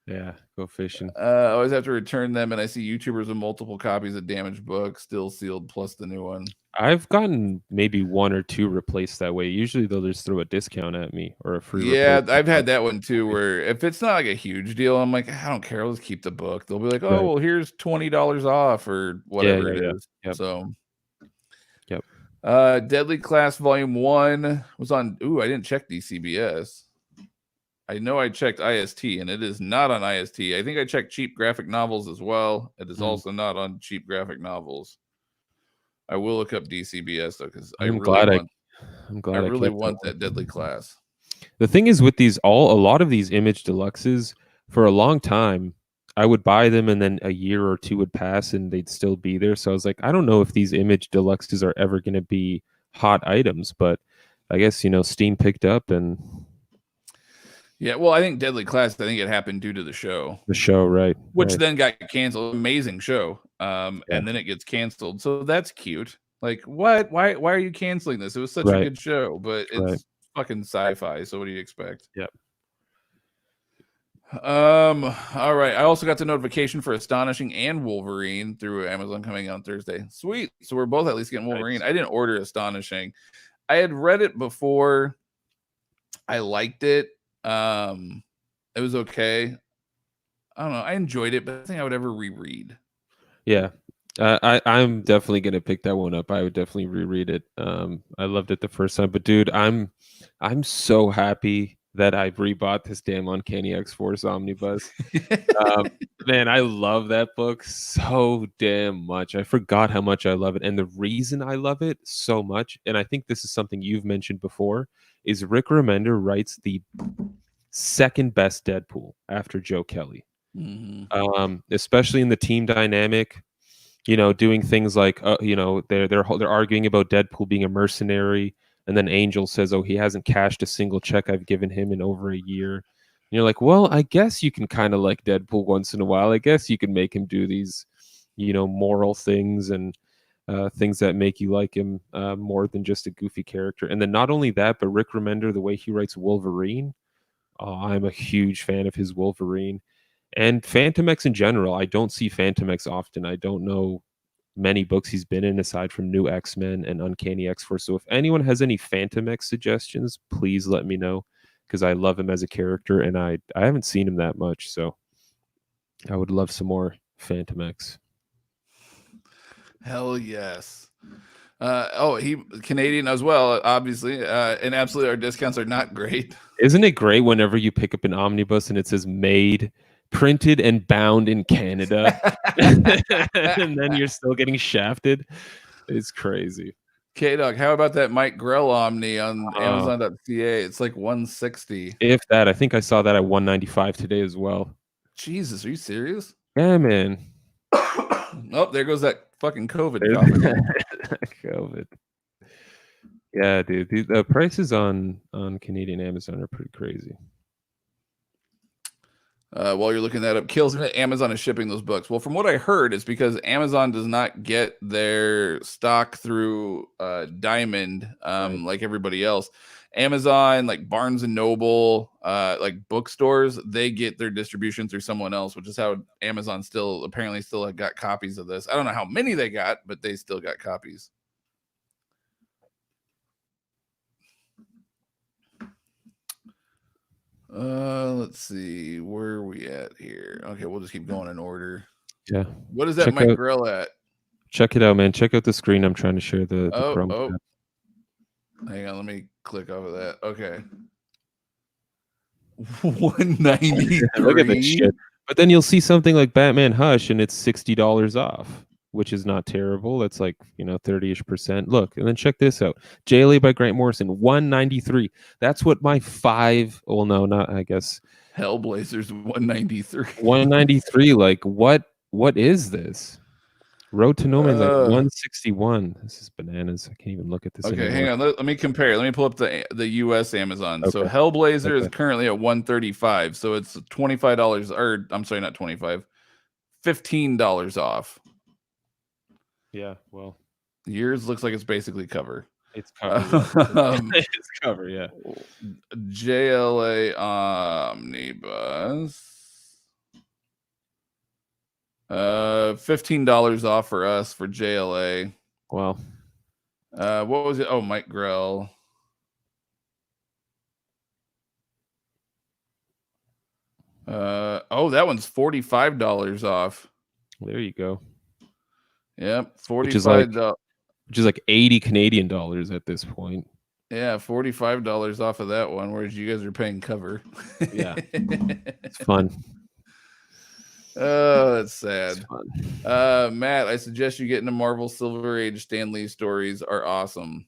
Yeah, go fishing. I always have to return them, and I see YouTubers with multiple copies of damaged books still sealed plus the new one. I've gotten maybe 1 or 2 replaced that way. Usually they'll just throw a discount at me or a free. Yeah, I've had that one too, where if it's not like a huge deal, I'm like, I don't care, I'll just keep the book. They'll be like, oh, well, here's $20 off or whatever it is. Yep. So Deadly Class Volume 1 was on. I didn't check DCBS. I know I checked IST, and it is not on IST. I think I checked Cheap Graphic Novels as well. It is also not on Cheap Graphic Novels. I will look up DCBS though, because I really want that Deadly Class. The thing is with these, a lot of these Image Deluxes, for a long time, I would buy them, and then a year or 2 would pass, and they'd still be there. So I was like, I don't know if these Image Deluxes are ever going to be hot items, but I guess Steam picked up and. Yeah, well, I think Deadly Class, I think it happened due to the show. The show, right. Which then got canceled. Amazing show. And then it gets canceled. So that's cute. Like, what? Why are you canceling this? It was such a good show, but it's fucking sci-fi. So what do you expect? Yep. All right. I also got the notification for Astonishing and Wolverine through Amazon coming on Thursday. Sweet. So we're both at least getting Wolverine. Nice. I didn't order Astonishing. I had read it before. I liked it. It was okay. I don't know. I enjoyed it, but I think I would ever reread. Yeah. I'm definitely gonna pick that one up. I would definitely reread it. I loved it the first time, but dude, I'm so happy that I rebought this damn Uncanny X-Force Omnibus. Man, I love that book so damn much. I forgot how much I love it, and the reason I love it so much, and I think this is something you've mentioned before, is Rick Remender writes the second best Deadpool after Joe Kelly. Especially in the team dynamic, doing things like they're arguing about Deadpool being a mercenary, and then Angel says, oh, he hasn't cashed a single check I've given him in over a year. And you're like, well, I guess you can kind of like Deadpool once in a while. I guess you can make him do these moral things and things that make you like him more than just a goofy character. And then not only that, but Rick Remender, the way he writes Wolverine, I'm a huge fan of his Wolverine. And Phantom X in general, I don't see Phantom X often. I don't know many books he's been in aside from New X-Men and Uncanny X-Force. So if anyone has any Phantom X suggestions, please let me know. because I love him as a character, and I haven't seen him that much, so I would love some more Phantom X. Hell yes. He Canadian as well, obviously, and absolutely our discounts are not great. Isn't it great whenever you pick up an omnibus and it says made, printed, and bound in Canada, and then you're still getting shafted? It's crazy. K-Dog, how about that Mike Grell Omni on Amazon.ca? It's like $160. If that, I think I saw that at $195 today as well. Jesus, are you serious? Yeah, man. Oh, there goes that fucking COVID. COVID. Yeah, dude. The prices on Canadian Amazon are pretty crazy. While you're looking that up, kills me that Amazon is shipping those books. Well, from what I heard, it's because Amazon does not get their stock through Diamond, like everybody else. Amazon, like Barnes and Noble, like bookstores, they get their distribution through someone else, which is how Amazon apparently still got copies of this. I don't know how many they got, but they still got copies. Let's see, where are we at here? Okay, we'll just keep going in order. Yeah. What is that Mike Grell at? Check it out, man. Check out the screen. I'm trying to share the Chrome tab. Hang on, let me click off of that. Okay. 193. Look at that shit. But then you'll see something like Batman Hush and it's $60 off, which is not terrible. That's like, 30-ish%. Look, and then check this out. JLA by Grant Morrison, $193. That's what my I guess. Hellblazer's $193. $193. Like, what is this? Road to No Man's like $161. This is bananas. I can't even look at this. Okay, anymore. hang on. Let me compare. Let me pull up the US Amazon. Okay. So Hellblazer is currently at $135. So it's $25, or I'm sorry, not 25, $15 off. Yeah, well, yours looks like it's basically cover. It's cover. It's cover, yeah. JLA Omnibus. $15 off for us for JLA. Wow. What was it? Oh, Mike Grell. That one's $45 off. There you go. Yep, $45. Which is like 80 Canadian dollars at this point. Yeah, $45 off of that one, whereas you guys are paying cover. Yeah, it's fun. Oh, that's sad. Matt, I suggest you get into Marvel Silver Age. Stan Lee stories are awesome.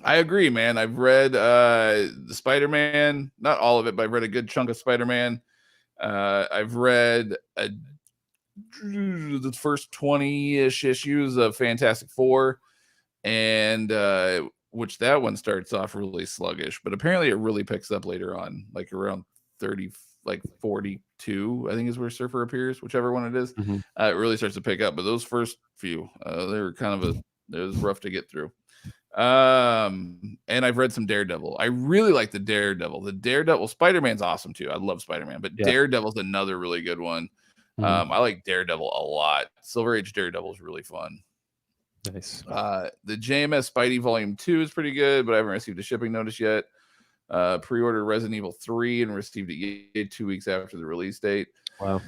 I agree, man. I've read the Spider-Man, not all of it, but I've read a good chunk of Spider-Man. I've read the first 20-ish issues of Fantastic Four, and which that one starts off really sluggish, but apparently it really picks up later on, like around 30, like 42, I think is where Surfer appears, whichever one it is. Mm-hmm. It really starts to pick up, but those first few, they were kind of it was rough to get through. And I've read some Daredevil. I really like the Daredevil. Spider-Man's awesome too. I love Spider-Man, but Daredevil's another really good one. Mm-hmm. I like Daredevil a lot. Silver Age Daredevil is really fun. Nice. The JMS Spidey Volume 2 is pretty good, but I haven't received a shipping notice yet. Pre-ordered Resident Evil 3 and received it 2 weeks after the release date. Wow.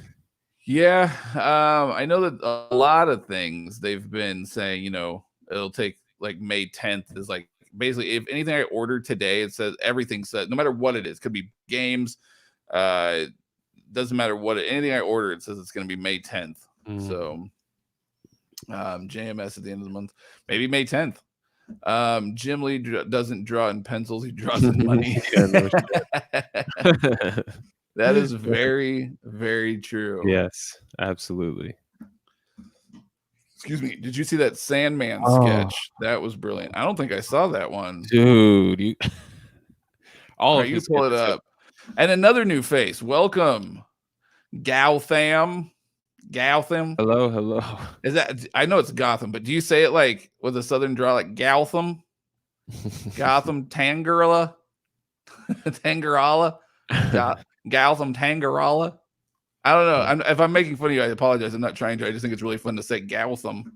Yeah. I know that a lot of things they've been saying, it'll take like May 10th is like basically if anything I order today, it says everything says no matter what it is, could be games, doesn't matter anything I order, it says it's going to be May 10th. So JMS at the end of the month, maybe May 10th. Jim Lee doesn't draw in pencils, he draws in money. That is very, very true. Yes, absolutely. Excuse me. Did you see that Sandman sketch? That was brilliant. I don't think I saw that one. Dude, you pull it up. And another new face. Welcome, Gotham. Hello. Is that? I know it's Gotham, but do you say it like with a southern draw, like Gotham? Gotham Tangarala? Tangarala? Gotham Tangarala? I don't know. If I'm making fun of you, I apologize. I'm not trying to. I just think it's really fun to say Gotham.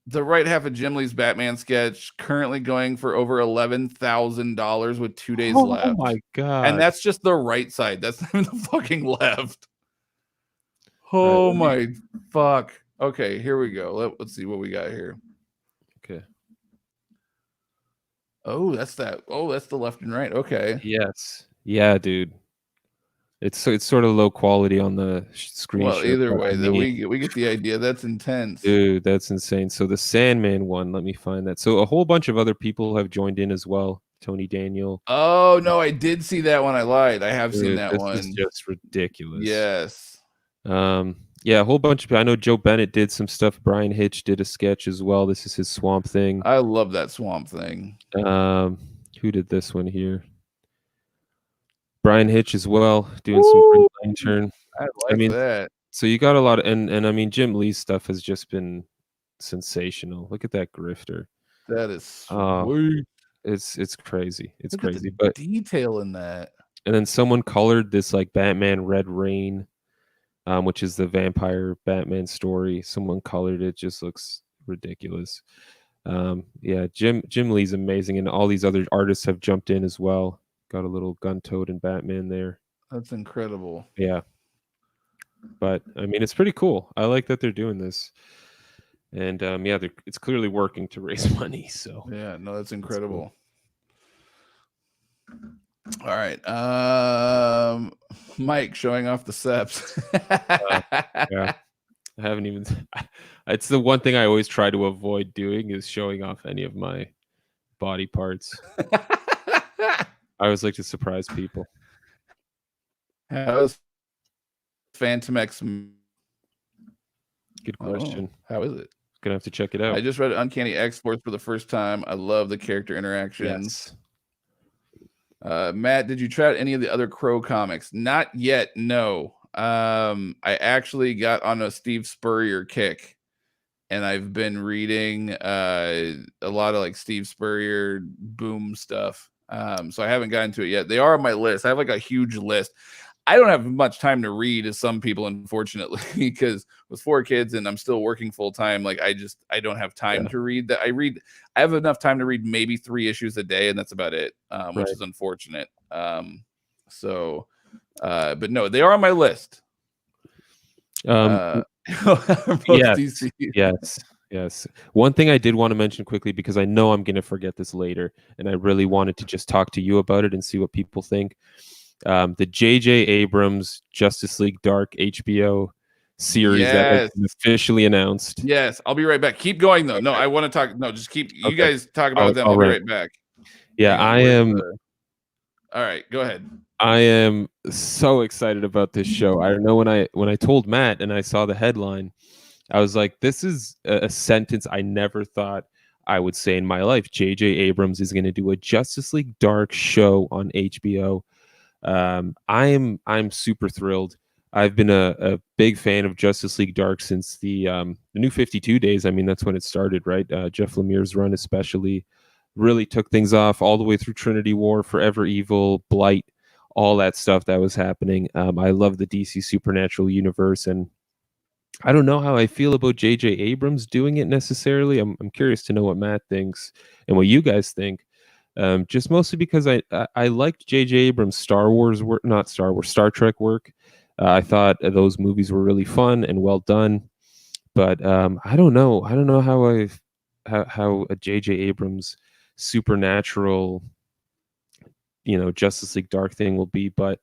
The right half of Jim Lee's Batman sketch currently going for over $11,000 with 2 days left. Oh my god! And that's just the right side. That's not even the fucking left. Oh my fuck. Okay, here we go. Let's see what we got here. Okay. Oh, that's that. Oh, that's the left and right. Okay. Yes. Yeah, dude. It's sort of low quality on the screen. Well, either way, that we get the idea. That's intense. Dude, that's insane. So the Sandman one, let me find that. So a whole bunch of other people have joined in as well. Tony Daniel. Oh no, I did see that one. I lied. I have seen that this one. This is just ridiculous. Yes. Yeah, a whole bunch of people. I know Joe Bennett did some stuff. Brian Hitch did a sketch as well. This is his Swamp Thing. I love that Swamp Thing. Who did this one here? Brian Hitch as well, doing some Green Lantern. I mean that. So you got a lot of, and I mean Jim Lee's stuff has just been sensational. Look at that grifter. That is sweet. It's crazy. It's Look crazy. at the but detail in that. And then someone colored this like Batman Red Rain, which is the vampire Batman story. Someone colored it. Just looks ridiculous. Yeah, Jim Lee's amazing, and all these other artists have jumped in as well. Got a little gun-toed and Batman there. That's incredible. Yeah. But I mean, it's pretty cool. I like that they're doing this. And yeah, it's clearly working to raise money. So yeah, no, that's incredible. All right. Mike showing off the seps. Yeah. I haven't even it's the one thing I always try to avoid doing is showing off any of my body parts. I always like to surprise people. How's Phantom X? Good question. How is it? Gonna have to check it out. I just read Uncanny X-Force for the first time. I love the character interactions. Yes. Matt, did you try out any of the other Crow comics? Not yet. No. I actually got on a Steve Spurrier kick, and I've been reading a lot of like Steve Spurrier Boom stuff. So I haven't gotten to it yet. They are on my list. I have like a huge list. I don't have much time to read as some people, unfortunately, because with 4 kids and I'm still working full time, like I don't have time to read that. I have enough time to read maybe 3 issues a day, and that's about it, which is unfortunate. But no, they are on my list. Yes. One thing I did want to mention quickly, because I know I'm going to forget this later, and I really wanted to just talk to you about it and see what people think. The J.J. Abrams Justice League Dark HBO series that has been officially announced. Yes, I'll be right back. Keep going though. No, I want to talk. No, just keep. You guys talk about them. I'll be right back. Yeah, I am. All right, go ahead. I am so excited about this show. I don't know, when I told Matt and I saw the headline, I was like, this is a sentence I never thought I would say in my life. J.J. Abrams is going to do a Justice League Dark show on HBO. I'm super thrilled. I've been a big fan of Justice League Dark since the New 52 days. I mean, that's when it started, right? Jeff Lemire's run especially really took things off all the way through Trinity War, Forever Evil, Blight, all that stuff that was happening. I love the DC Supernatural universe, and I don't know how I feel about J.J. Abrams doing it necessarily. I'm curious to know what Matt thinks and what you guys think. Just mostly because I liked J.J. Abrams' Star Trek work. I thought those movies were really fun and well done, but I don't know how a J.J. Abrams supernatural, Justice League Dark thing will be, but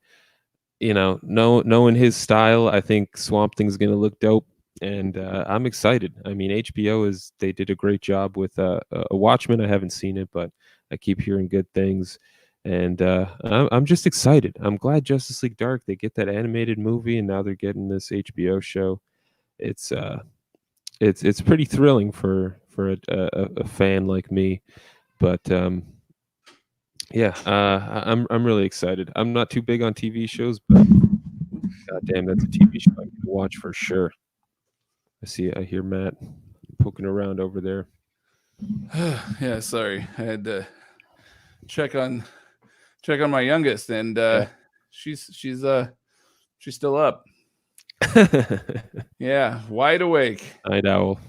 knowing his style, I think Swamp Thing's going to look dope, and I'm excited. I mean, HBO they did a great job with a Watchmen. I haven't seen it, but I keep hearing good things, and I'm just excited. I'm glad Justice League Dark, they get that animated movie, and now they're getting this HBO show. It's pretty thrilling for a fan like me, but yeah, I'm really excited. I'm not too big on TV shows, but goddamn, that's a TV show I'm gonna watch for sure. I hear Matt poking around over there. Yeah, sorry, I had to check on my youngest, and she's still up. Yeah, wide awake. Night owl.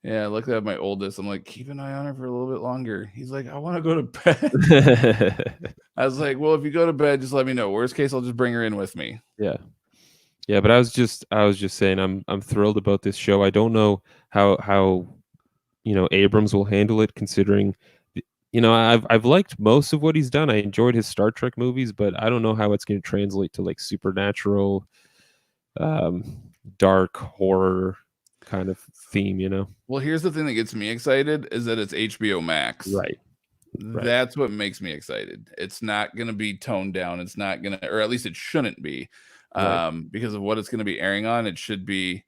Yeah, luckily I have my oldest. I'm like, keep an eye on her for a little bit longer. He's like, I want to go to bed. I was like, well, if you go to bed, just let me know. Worst case, I'll just bring her in with me. Yeah. Yeah, but I was just saying I'm thrilled about this show. I don't know how Abrams will handle it, considering I've liked most of what he's done. I enjoyed his Star Trek movies, but I don't know how it's going to translate to like supernatural, dark horror kind of theme. Well, here's the thing that gets me excited is that it's HBO Max. Right. That's what makes me excited. It's not going to be toned down. It's not going to, or at least it shouldn't be, because of what it's going to be airing on. It should be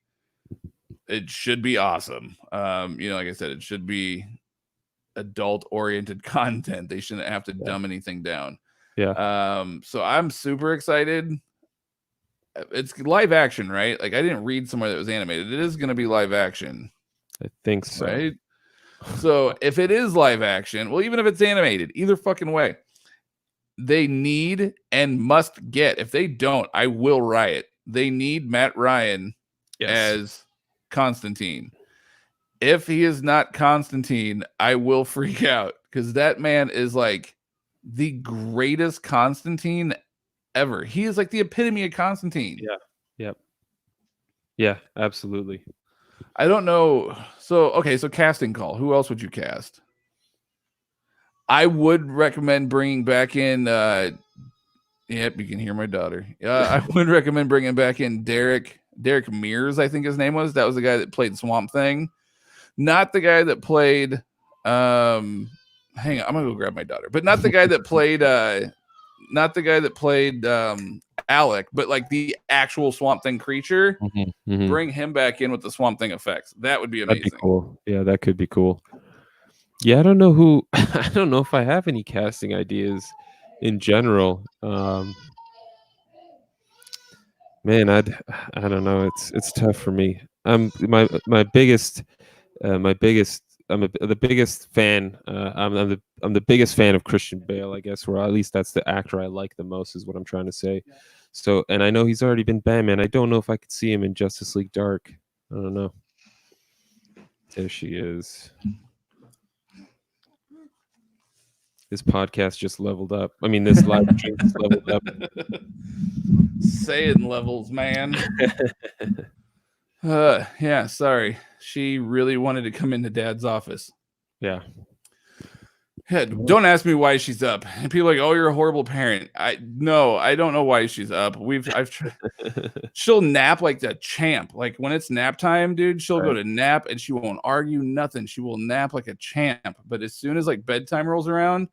awesome. Like I said, it should be adult oriented content. They shouldn't have to dumb anything down. Yeah. So I'm super excited. It's live action, right? Like I didn't read somewhere that was animated. It is going to be live action. I think so. Right. So if it is live action, well, even if it's animated, either fucking way, they need and must get. If they don't, I will riot. They need Matt Ryan as Constantine. If he is not Constantine, I will freak out, because that man is like the greatest Constantine ever. He is like the epitome of Constantine. Yeah. Yep. Yeah, absolutely. I don't know. So casting call. Who else would you cast? I would recommend bringing back in. Yep, you can hear my daughter. I would recommend bringing back in Derek Mears, I think his name was. That was the guy that played Swamp Thing, not the guy that played. Hang on, I'm gonna go grab my daughter. But not the guy that played. Not the guy that played Alec, but like the actual Swamp Thing creature. Mm-hmm. Bring him back in with the Swamp Thing effects. That would be amazing. That'd be cool. Yeah, that could be cool. Yeah, I don't know who. I don't know if I have any casting ideas in general. Man, I don't know. It's tough for me. I'm the biggest fan. I'm the biggest fan of Christian Bale, I guess, or at least that's the actor I like the most, is what I'm trying to say. So, and I know he's already been Batman. I don't know if I could see him in Justice League Dark. I don't know. There she is. This podcast just leveled up. I mean, this live stream just leveled up. Saying levels, man. Yeah, sorry. She really wanted to come into Dad's office. Yeah. Don't ask me why she's up. And people are like, "Oh, you're a horrible parent." I don't know why she's up. She'll nap like the champ. Like when it's nap time, dude, she'll go to nap and she won't argue nothing. She will nap like a champ. But as soon as like bedtime rolls around,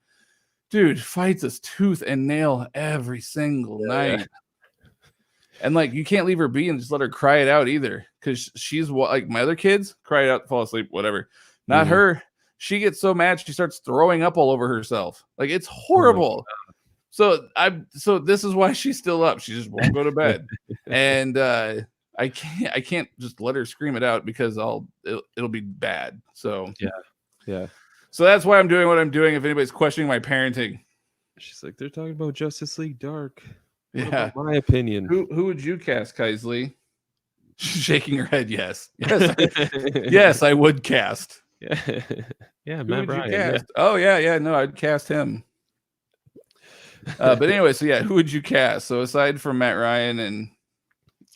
dude, fights us tooth and nail every single night. And like you can't leave her be and just let her cry it out either, because she's like my other kids cry it out, fall asleep, whatever. Not her. She gets so mad she starts throwing up all over herself. Like it's horrible. So this is why she's still up. She just won't go to bed. And I can't just let her scream it out, because it'll be bad. So yeah. So that's why I'm doing what I'm doing. If anybody's questioning my parenting, she's like, they're talking about Justice League Dark. What about my opinion. Who would you cast, Kaisley? Shaking her head. Yes. Yes, I would cast. Yeah, Matt Ryan. Cast? Yeah. Oh yeah. No, I'd cast him. But anyway, so yeah, who would you cast? So aside from Matt Ryan and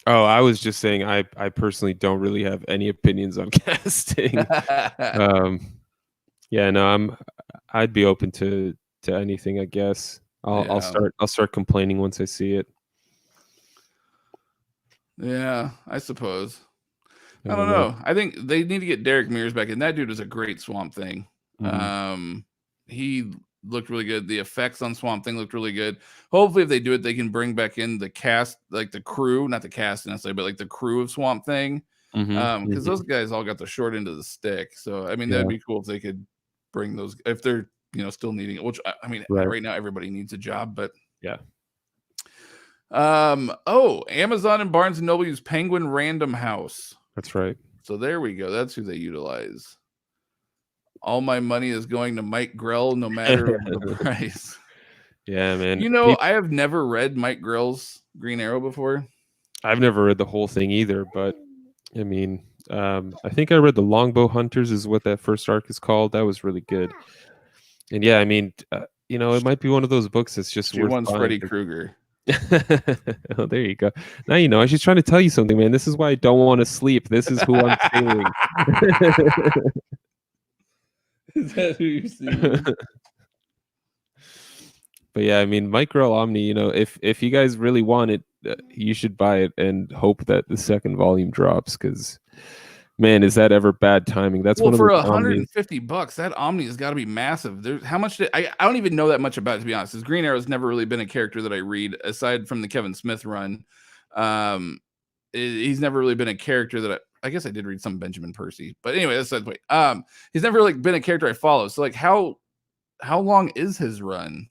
I was just saying, I personally don't really have any opinions on casting. Yeah, no, I'd be open to anything, I guess. I'll start complaining once I see it. Yeah, I suppose. I don't know. I think they need to get Derek Mears back in. That dude was a great Swamp Thing. Mm-hmm. He looked really good. The effects on Swamp Thing looked really good. Hopefully, if they do it, they can bring back in the cast, like the crew, not the cast necessarily, but like the crew of Swamp Thing. Because those guys all got the short end of the stick. So I mean, that'd be cool if they could bring those, if they're still needing it. Which I mean, right now everybody needs a job, but yeah. Amazon and Barnes and Noble use Penguin Random House. That's right. So there we go. That's who they utilize. All my money is going to Mike Grell, no matter the price. Yeah, man. I have never read Mike Grell's Green Arrow before. I've never read the whole thing either, but I mean, I think I read The Longbow Hunters is what that first arc is called. That was really good. And yeah, I mean, it might be one of those books that's just She worth wants buying. Freddy Krueger. Oh, there you go. Now you know. I was just trying to tell you something, man. This is why I don't want to sleep. This is who I'm seeing. Is that who you're seeing? But yeah, I mean, Micro Omni. If you guys really want it, you should buy it and hope that the second volume drops. Because, man, is that ever bad timing? That's one of for those $150, that Omni has got to be massive. There's how much I don't even know that much about it, to be honest. Because Green Arrow's never really been a character that I read aside from the Kevin Smith run. He's never really been a character that I guess I did read some Benjamin Percy, but anyway, that's the point. He's never like been a character I follow. So like, how long is his run?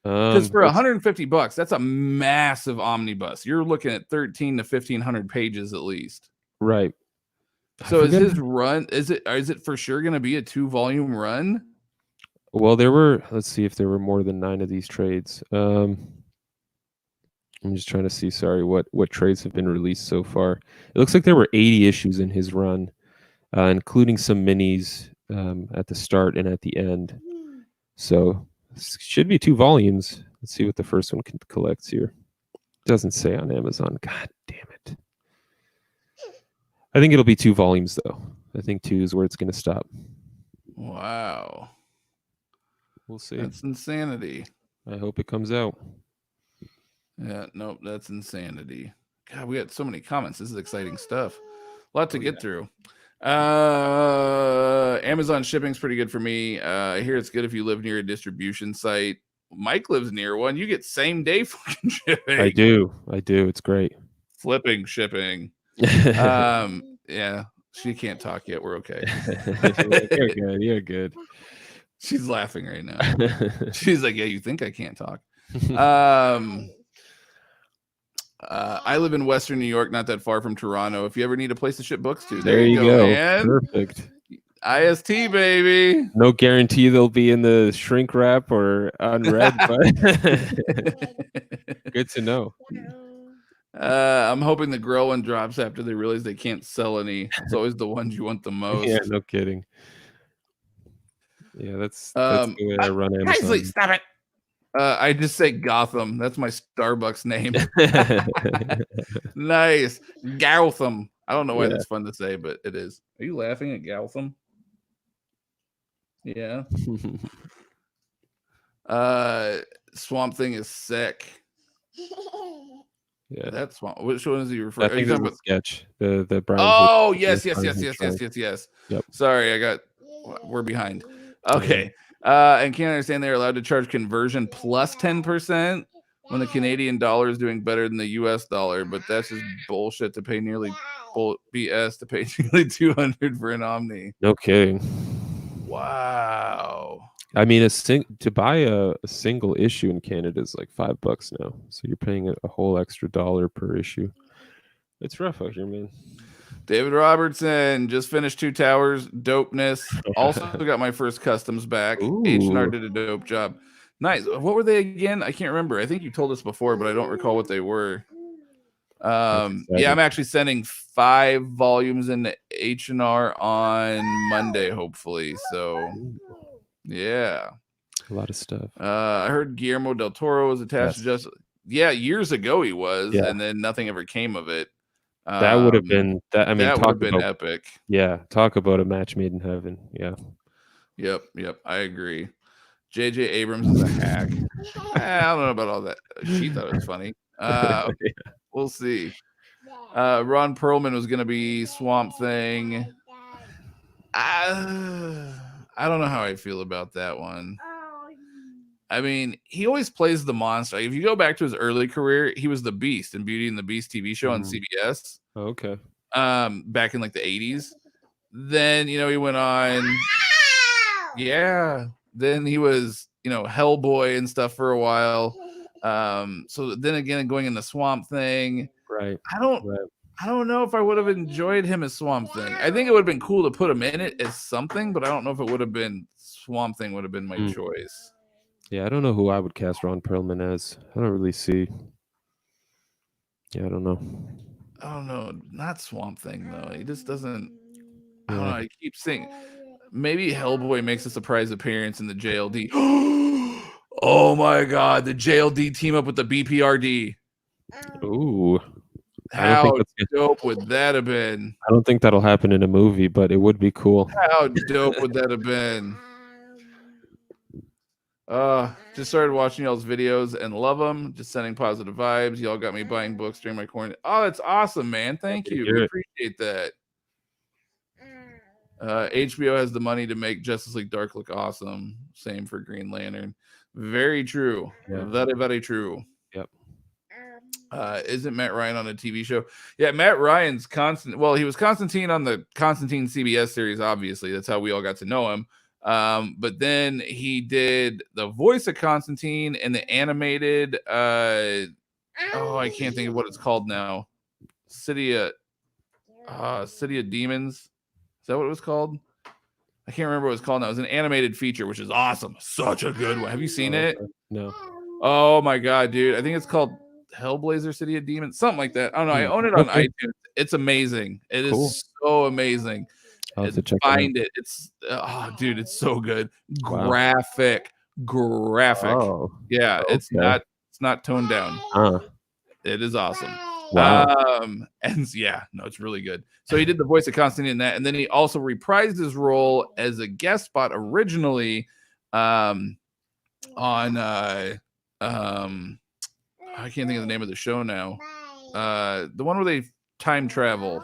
Because for $150, that's a massive omnibus. You're looking at 1,300 to 1,500 pages at least. Right. So is his run? Is it for sure going to be a 2-volume run? Well, let's see if there were more than 9 of these trades. I'm just trying to see. Sorry, what trades have been released so far? It looks like there were 80 issues in his run, including some minis at the start and at the end. So should be 2 volumes. Let's see what the first one collects here. Doesn't say on Amazon. God damn it. I think it'll be 2 volumes though. I think 2 is where it's going to stop. Wow. We'll see. That's insanity. I hope it comes out. Yeah, nope, that's insanity. God, we got so many comments. This is exciting stuff. A lot to get through. Amazon shipping's pretty good for me. I hear it's good if you live near a distribution site. Mike lives near one. You get same day fucking shipping. I do. It's great. Flipping shipping. Yeah, she can't talk yet. We're okay. You're good. She's laughing right now. She's like, yeah, you think I can't talk? I live in Western New York, not that far from Toronto. If you ever need a place to ship books to, there you go, man. Perfect. IST, baby. No guarantee they'll be in the shrink wrap or unread, but good to know. I'm hoping the Grill one drops after they realize they can't sell any. It's always the ones you want the most. Yeah, no kidding. Yeah, that's the way I run Amazon. Paisley, stop it. I just say Gotham. That's my Starbucks name. Nice. Gotham. I don't know why that's fun to say, but it is. Are you laughing at Gotham? Yeah. Swamp Thing is sick. Yeah, that's Swamp. Which one is he referring to? I think it's the sketch. The brown. Oh, yes. Yep. Sorry, we're behind. Okay. And can't understand they're allowed to charge conversion plus 10% when the Canadian dollar is doing better than the US dollar, but that's just bullshit to pay nearly BS to pay nearly $200 for an Omni. No kidding. Wow. I mean, to buy a single issue in Canada is like $5 now, so you're paying a whole extra $1 per issue. It's rough out here, man. David Robertson just finished 2 Towers. Dopeness. Also got my first customs back. H&R did a dope job. Nice. What were they again? I can't remember. I think you told us before, but I don't recall what they were. Yeah, I'm actually sending 5 volumes into H&R on Monday, hopefully. So, yeah. A lot of stuff. I heard Guillermo del Toro was attached to just... Yeah, years ago he was, and then nothing ever came of it. That would have been that. I mean, that would have been epic. Yeah, talk about a match made in heaven. Yeah. Yep. I agree. J.J. Abrams is a hack. I don't know about all that. She thought it was funny. We'll see. Ron Perlman was going to be Swamp Thing. I don't know how I feel about that one. I mean, he always plays the monster. If you go back to his early career, he was the Beast in Beauty and the Beast TV show on CBS. Okay. Back in like the 80s. Then, he went on. Yeah. Then he was, Hellboy and stuff for a while. So then again, going in the Swamp Thing. Right. I don't know if I would have enjoyed him as Swamp Thing. I think it would have been cool to put him in it as something, but I don't know if it would have been Swamp Thing would have been my choice. Yeah, I don't know who I would cast Ron Perlman as. I don't really see. Yeah, I don't know. I don't know, not Swamp Thing though. He just doesn't. I don't know. I keep saying maybe Hellboy makes a surprise appearance in the JLD. Oh my God, the JLD team up with the BPRD. Ooh. How dope would that have been? I don't think that'll happen in a movie, but it would be cool. How dope would that have been? Just started watching y'all's videos and love them. Just sending positive vibes. Y'all got me buying books during my quarantine. Oh, that's awesome, man. Thank you. We appreciate that. HBO has the money to make Justice League Dark look awesome. Same for Green Lantern. Very true. Yeah. Very, very true. Yep. Isn't Matt Ryan on a TV show? Yeah, Matt Ryan's constant. Well, he was Constantine on the Constantine CBS series. Obviously, that's how we all got to know him. But then he did the voice of Constantine in the animated. I can't think of what it's called now. City of Demons. Is that what it was called? I can't remember what it was called now. It was an animated feature, which is awesome. Such a good one. Have you seen it? No. Oh my God, dude. I think it's called Hellblazer City of Demons. Something like that. I don't know. I own it on iTunes. It's amazing. It is so amazing. I'll have to check Find it. It's dude, it's so good. Graphic. Oh, yeah, it's not toned down. It is awesome. Wow. And yeah, no, it's really good. So he did the voice of Constantine in that, and then he also reprised his role as a guest spot originally on I can't think of the name of the show now. The one where they time travel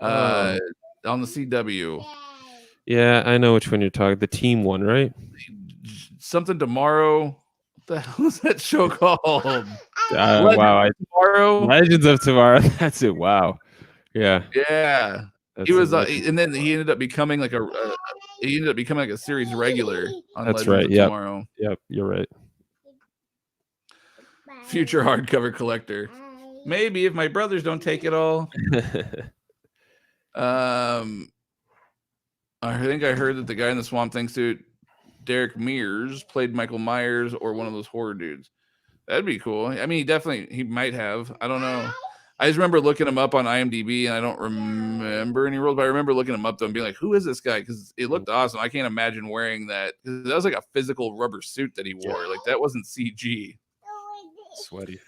on the CW. Yeah, I know which one you're talking. The team one, right? Something Tomorrow. What the hell is that show called? Wow. Tomorrow. Legends of Tomorrow. That's it. Wow. Yeah. Yeah. He was, and then he ended up becoming like a series regular on That's Legends of Tomorrow. Yep, you're right. Future hardcover collector. Maybe if my brothers don't take it all. I think I heard that the guy in the Swamp Thing suit, Derek Mears, played Michael Myers or one of those horror dudes. That'd be cool. I mean, he might have. I don't know. I just remember looking him up on IMDb, and I don't remember any roles, but I remember looking him up though and being like, "Who is this guy?" Because it looked awesome. I can't imagine wearing that. That was like a physical rubber suit that he wore. Like that wasn't CG. Sweaty.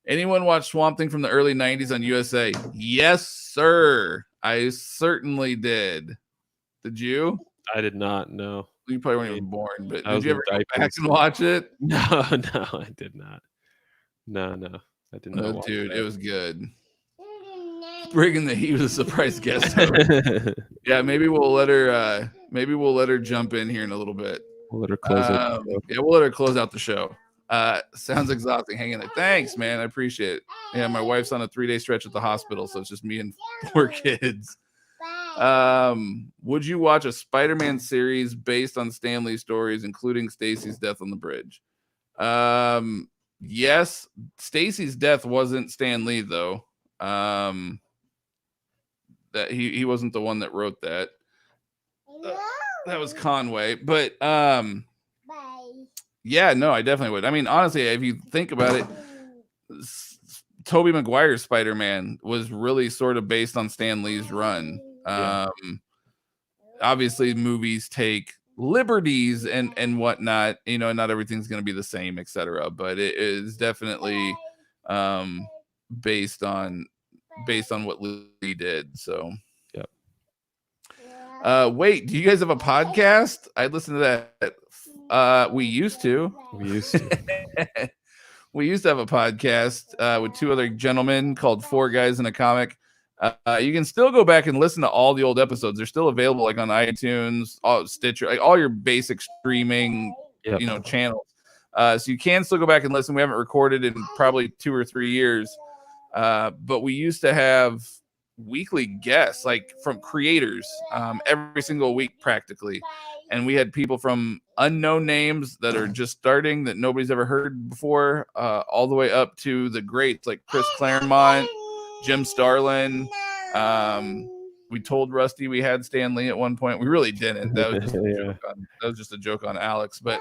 Anyone watch Swamp Thing from the early 90s on USA? Yes, sir. I certainly did. Did you? I did not. No. You probably weren't even born, but did you ever go back and watch it? No, I did not. No, I did not. Oh, dude, it was good. Bringing he was a surprise guest. Yeah, maybe we'll let her jump in here in a little bit. We'll let her close out. Yeah, we'll let her close out the show. Sounds exhausting. Hang in there. Thanks, man. I appreciate it. Yeah, my wife's on a 3-day stretch at the hospital, so it's just me and 4 kids. Would you watch a Spider-Man series based on Stan Lee stories, including Stacy's death on the bridge? Yes. Stacy's death wasn't Stan Lee, though. That he wasn't the one that wrote that. That was Conway. But yeah, no, I definitely would. I mean, honestly, if you think about it, Tobey Maguire's Spider-Man was really sort of based on Stan Lee's run. Obviously, movies take liberties and whatnot. You know, not everything's going to be the same, etc. But it is definitely based on what Lee did. So, yep. Wait, do you guys have a podcast? I'd listen to that. We used to. We used to have a podcast with 2 other gentlemen called 4 Guys in a Comic. You can still go back and listen to all the old episodes. They're still available, like on iTunes, Stitcher, like all your basic streaming, channels. So you can still go back and listen. We haven't recorded in probably 2 or 3 years, but we used to have weekly guests, like from creators, every single week practically. And we had people from unknown names that are just starting that nobody's ever heard before, all the way up to the greats like Chris Claremont, Jim Starlin. We told Rusty we had Stan Lee at one point. We really didn't. That was just a joke on Alex. But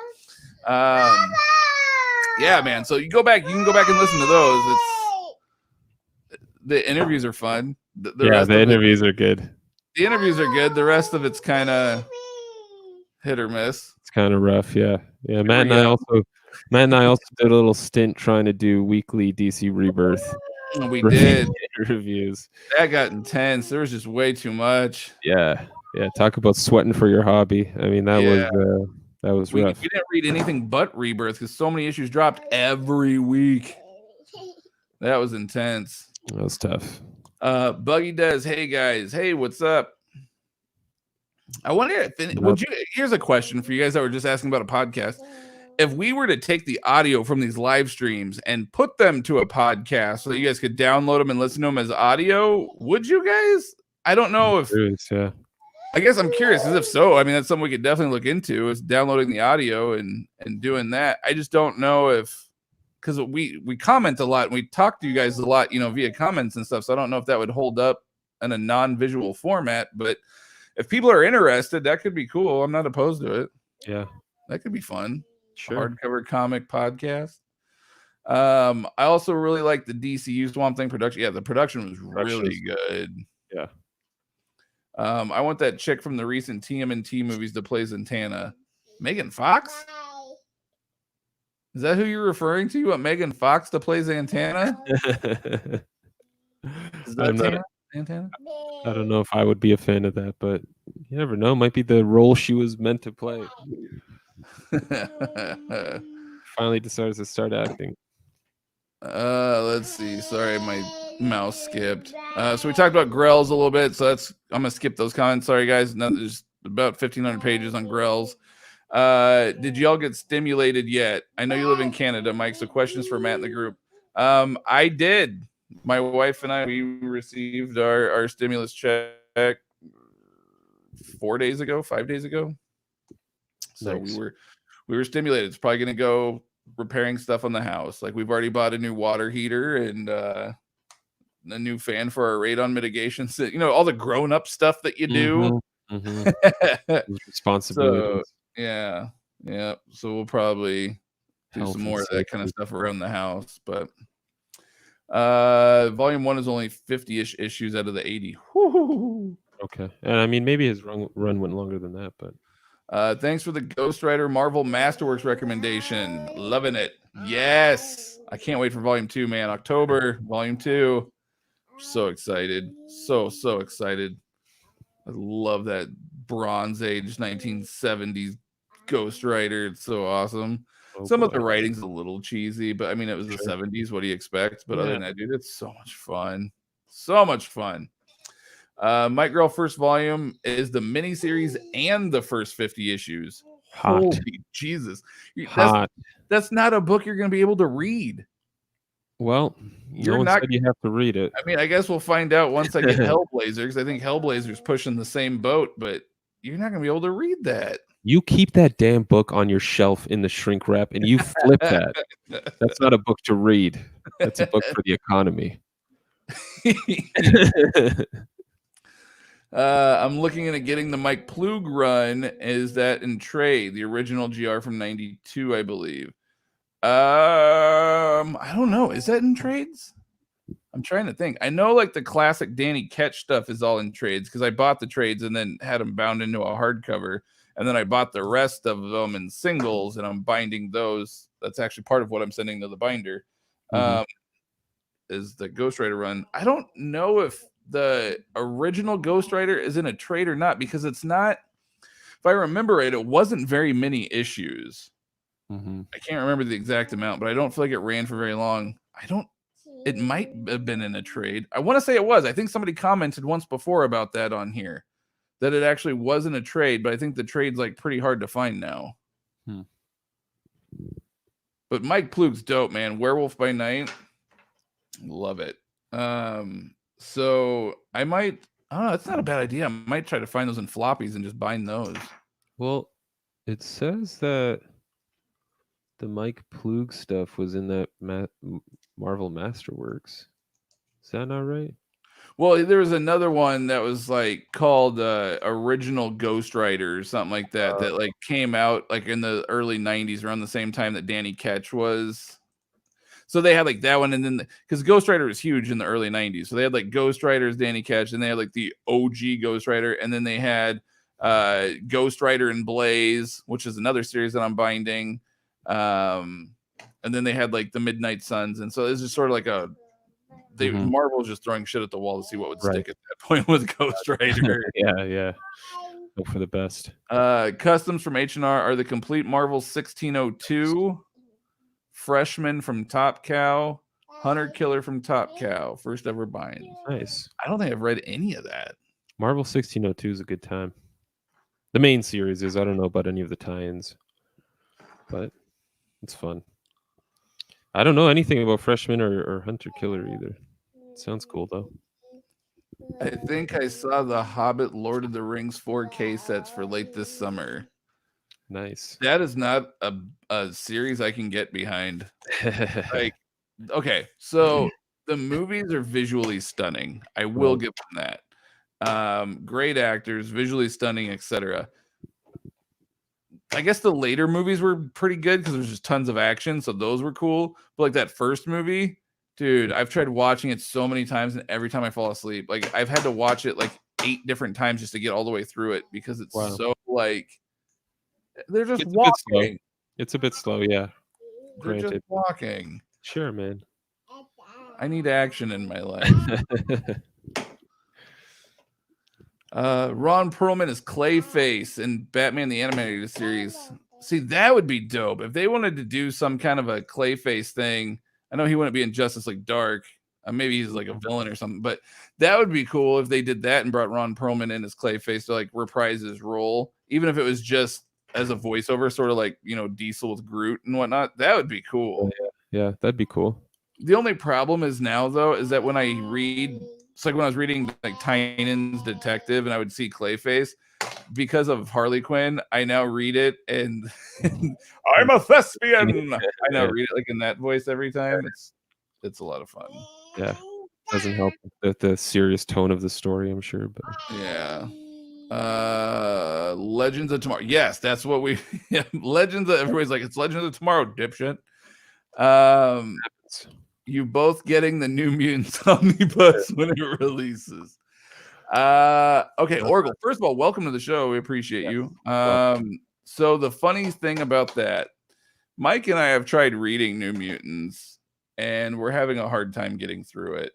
yeah, man. So you can go back and listen to those. The interviews are fun. The interviews are good. The interviews are good. The rest of it's kind of hit or miss. It's kind of rough. Yeah. Matt and I also did a little stint trying to do weekly DC Rebirth. We did reviews. That got intense. There was just way too much. Yeah. Talk about sweating for your hobby. I mean, that was rough. We didn't read anything but Rebirth because so many issues dropped every week. That was intense. That was tough. Buggy does. Hey guys. Hey, what's up? I wonder here's a question for you guys that were just asking about a podcast. If we were to take the audio from these live streams and put them to a podcast so that you guys could download them and listen to them as audio, would you guys? I don't know if. Yeah. I guess I'm curious, as if so. I mean, that's something we could definitely look into, is downloading the audio and doing that. I just don't know if, because we comment a lot and we talk to you guys a lot, via comments and stuff. So I don't know if that would hold up in a non-visual format. But if people are interested, that could be cool. I'm not opposed to it. Yeah, that could be fun. Sure. Hardcover comic podcast. I also really like the DCU Swamp Thing production. Yeah, the production was really good. Yeah. I want that chick from the recent TMNT movies that plays Zatanna. Megan Fox? Is that who you're referring to? You want Megan Fox to play Zatanna? Is that Zatanna? I don't know if I would be a fan of that, but you never know. Might be the role she was meant to play. Finally decided to start acting. Let's see. Sorry, my mouse skipped. So we talked about Grells a little bit, so I'm gonna skip those comments. Sorry guys. There's about 1,500 pages on Grells. Did y'all get stimulated yet? I know you live in Canada, Mike, so questions for Matt in the group. I did. My wife and I, we received our stimulus check 5 days ago. So nice. we were stimulated. It's probably gonna go repairing stuff on the house. Like, we've already bought a new water heater and a new fan for our radon mitigation. So, all the grown-up stuff that you do. Responsibilities. So, yeah. So we'll probably do some more of that kind of stuff around the house. But volume 1 is only 50-ish issues out of the 80. Woo-hoo-hoo. Okay. And I mean, maybe his run went longer than that, but thanks for the Ghost Rider Marvel Masterworks recommendation. Loving it. Yes. I can't wait for volume 2, man. October, volume 2. So excited. So excited. I love that Bronze Age 1970s Ghost Rider. It's so awesome. Some of the writing's a little cheesy, but I mean, it was the 70s. What do you expect? But other than that, dude, it's so much fun. So much fun. Mike Girl first volume is the miniseries and the first 50 issues. Hot. Holy Jesus. Hot. That's not a book you're going to be able to read. Well, you have to read it. I mean, I guess we'll find out once I get Hellblazer, because I think Hellblazer's pushing the same boat, but you're not going to be able to read that. You keep that damn book on your shelf in the shrink wrap and you flip that. That's not a book to read. That's a book for the economy. I'm looking at getting the Mike Plug run. Is that in trade? The original GR from 92, I believe. I don't know. Is that in trades? I'm trying to think. I know like the classic Danny Ketch stuff is all in trades because I bought the trades and then had them bound into a hardcover. And then I bought the rest of them in singles and I'm binding those. That's actually part of what I'm sending to the binder. Is the Ghost Rider run. I don't know if the original Ghost Rider is in a trade or not, because it's not, if I remember right, it wasn't very many issues. I can't remember the exact amount, but I don't feel like it ran for very long. It might have been in a trade. I want to say it was. I think somebody commented once before about that on here, that it actually wasn't a trade, but I think the trade's like pretty hard to find now. But Mike Plug's dope, man. Werewolf by Night. Love it. So I might, it's not a bad idea. I might try to find those in floppies and just bind those. Well, it says that the Mike Plug stuff was in that Marvel Masterworks. Is that not right? Well, there was another one that was like called Original Ghost Rider or something like that, that like came out like in the early 90s around the same time that Danny Ketch was. So they had like that one, and then because Ghost Rider was huge in the early 90s. So they had like Ghost Rider's Danny Ketch, and they had like the OG Ghost Rider, and then they had Ghost Rider and Blaze, which is another series that I'm binding. And then they had like the Midnight Suns, and so it's just sort of like Marvel was just throwing shit at the wall to see what would stick at that point with Ghost Rider. yeah. Hope for the best. Customs from H&R are the complete Marvel 1602, Freshman from Top Cow, Hunter Killer from Top Cow, first ever binds. Nice. I don't think I've read any of that. Marvel 1602 is a good time. The main series is. I don't know about any of the tie-ins, but it's fun. I don't know anything about Freshman or Hunter Killer either. Sounds cool though. I think I saw the Hobbit Lord of the Rings 4K sets for late this summer. Nice. That is not a series I can get behind. Like, okay, so the movies are visually stunning. I will give them that. Great actors, visually stunning, etc. I guess the later movies were pretty good because there's just tons of action, so those were cool. But like that first movie, dude, I've tried watching it so many times, and every time I fall asleep, like I've had to watch it like 8 different times just to get all the way through it because it's so like they're just walking. It's a bit slow, yeah. They're just walking. Sure, man. I need action in my life. Ron Perlman is Clayface in Batman the Animated Series. See, that would be dope if they wanted to do some kind of a Clayface thing. I know he wouldn't be in Justice League Dark. Maybe he's like a villain or something, but that would be cool if they did that and brought Ron Perlman in as Clayface to like reprise his role, even if it was just as a voiceover, sort of like, you know, Diesel with Groot and whatnot. That would be cool. Yeah, that'd be cool. The only problem is now, though, is that when I read, it's like when I was reading like Tynan's Detective and I would see Clayface, because of Harley Quinn, I now read it and I'm a thespian. I now read it like in that voice every time. It's a lot of fun. Yeah, doesn't help the serious tone of the story, I'm sure, but yeah. Legends of Tomorrow. Yes, that's what we Legends of, everybody's like, it's Legends of Tomorrow, dipshit. You both getting the New Mutants Omnibus when it releases. Okay, Oracle, first of all, welcome to the show. We appreciate you. So the funny thing about that, Mike and I have tried reading New Mutants and we're having a hard time getting through it.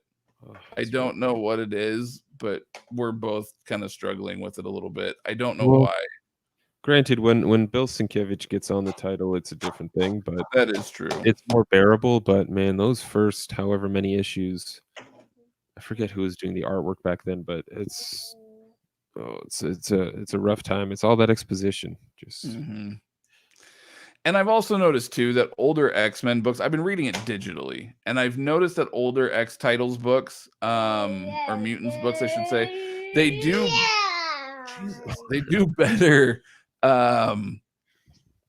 I don't know what it is, but we're both kind of struggling with it a little bit. I don't know why. Granted, when Bill Sienkiewicz gets on the title, it's a different thing, but that is true. It's more bearable, but man, those first however many issues, I forget who was doing the artwork back then, but it's a rough time. It's all that exposition. Just And I've also noticed too that older X-Men books, I've been reading it digitally, and I've noticed that older X-Titles books, or Mutants books, I should say, they do better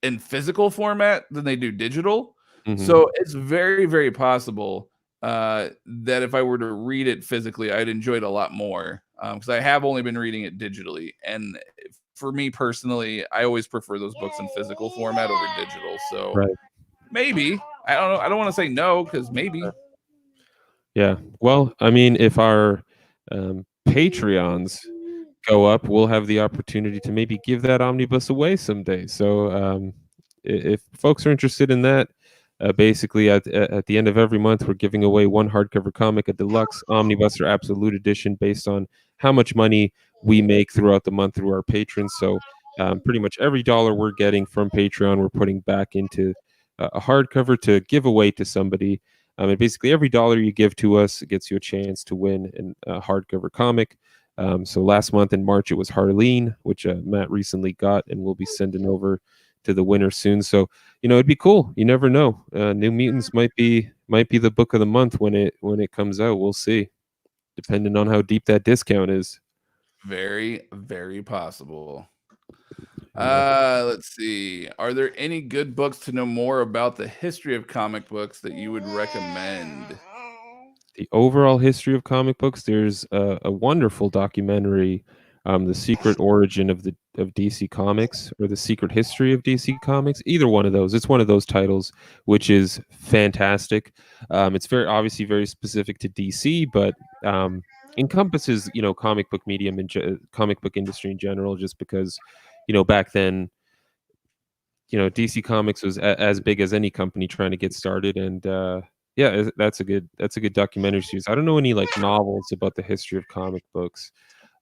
in physical format than they do digital. So it's very, very possible that if I were to read it physically, I'd enjoy it a lot more, because I have only been reading it digitally, and for me personally, I always prefer those books in physical format over digital. So maybe, I don't know, I don't want to say no, because maybe. Yeah, well, I mean, if our Patreons go up, we'll have the opportunity to maybe give that omnibus away someday. So if folks are interested in that, basically at the end of every month, we're giving away one hardcover comic, a deluxe omnibus or absolute edition based on how much money we make throughout the month through our patrons. So pretty much every dollar we're getting from Patreon, we're putting back into a hardcover to give away to somebody. And basically every dollar you give to us, it gets you a chance to win a hardcover comic. So last month in March, it was Harleen, which Matt recently got, and we'll be sending over to the winner soon. So, you know, it'd be cool. You never know. New Mutants might be the book of the month when it comes out. We'll see, depending on how deep that discount is. Very, very possible. Let's see. Are there any good books to know more about the history of comic books that you would recommend? The overall history of comic books, there's a wonderful documentary, The Secret Origin of the DC Comics or The Secret History of DC Comics. Either one of those. It's one of those titles, which is fantastic. It's obviously very specific to DC, but encompasses comic book medium and comic book industry in general. Just because back then DC Comics was as big as any company trying to get started, and yeah, that's a good documentary series. I don't know any like novels about the history of comic books.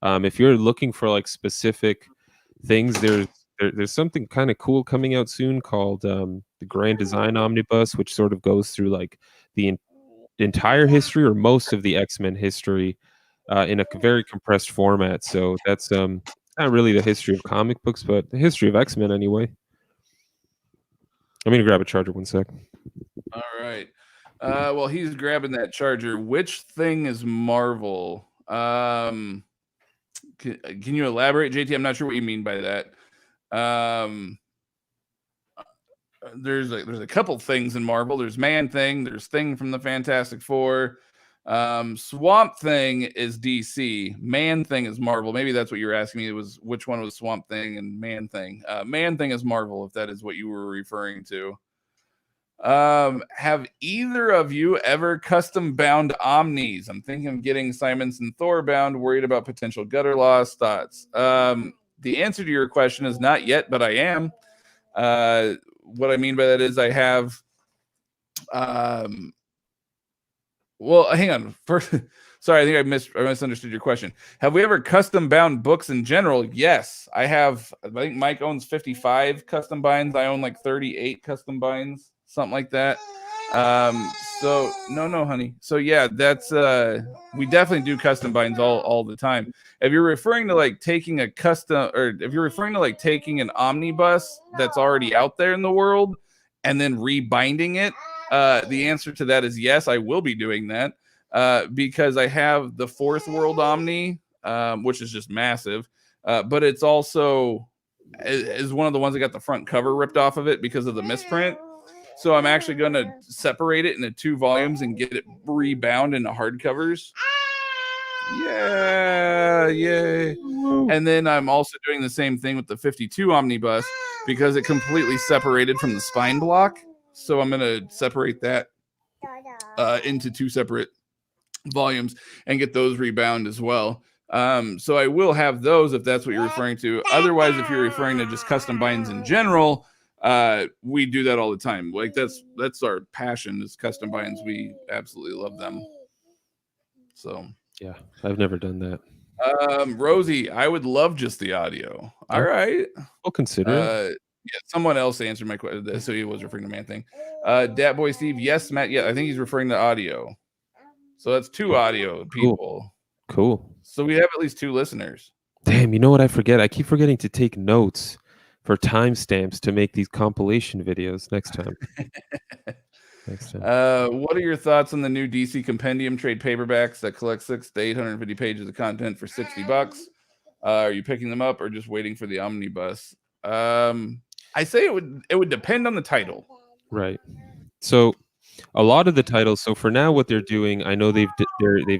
If you're looking for like specific things, there's something kind of cool coming out soon called the Grand Design Omnibus, which sort of goes through like the entire history or most of the X-Men history in a very compressed format. So that's not really the history of comic books, but the history of X-Men anyway. I'm gonna grab a charger 1 sec. All right. Well, he's grabbing that charger. Which thing is Marvel? Can you elaborate, JT? I'm not sure what you mean by that. There's a couple things in Marvel. There's Man-Thing. There's Thing from the Fantastic Four. Swamp Thing is DC. Man-Thing is Marvel. Maybe that's what you were asking me. It was which one was Swamp Thing and Man-Thing. Man-Thing is Marvel, if that is what you were referring to. Have either of you ever custom bound Omnis? I'm thinking of getting Simonson Thor bound, worried about potential gutter loss. Thoughts? The answer to your question is not yet, but I am. What I mean by that is I have well, hang on. First, sorry, I think I misunderstood your question. Have we ever custom bound books in general? Yes, I have. I think Mike owns 55 custom binds. I own like 38 custom binds, something like that. So no, honey. So yeah, that's we definitely do custom binds all the time. If you're referring to like taking a custom, or if you're referring to like taking an omnibus that's already out there in the world and then rebinding it, the answer to that is yes, I will be doing that because I have the Fourth World Omni, which is just massive, but it's also is one of the ones that got the front cover ripped off of it because of the misprint. So I'm actually going to separate it into 2 volumes and get it rebound into hardcovers. Yeah, yay. And then I'm also doing the same thing with the 52 Omnibus because it completely separated from the spine block. So I'm going to separate that into 2 separate volumes and get those rebound as well. So I will have those if that's what you're referring to. Otherwise, if you're referring to just custom binds in general, we do that all the time. Like that's our passion is custom binds. We absolutely love them. So yeah, I've never done that. Rosie, I would love just the audio. All right, I'll consider it. Yeah, someone else answered my question, so he was referring to Man-Thing. Dat Boy Steve, yes, Matt. Yeah, I think he's referring to audio. So that's 2 audio people. Cool. So we have at least 2 listeners. Damn, you know what I forget? I keep forgetting to take notes for timestamps to make these compilation videos next time. What are your thoughts on the new DC Compendium trade paperbacks that collect 600 to 850 pages of content for $60? Are you picking them up or just waiting for the omnibus? I say it would depend on the title. Right. So a lot of the titles. So for now, what they're doing, I know they've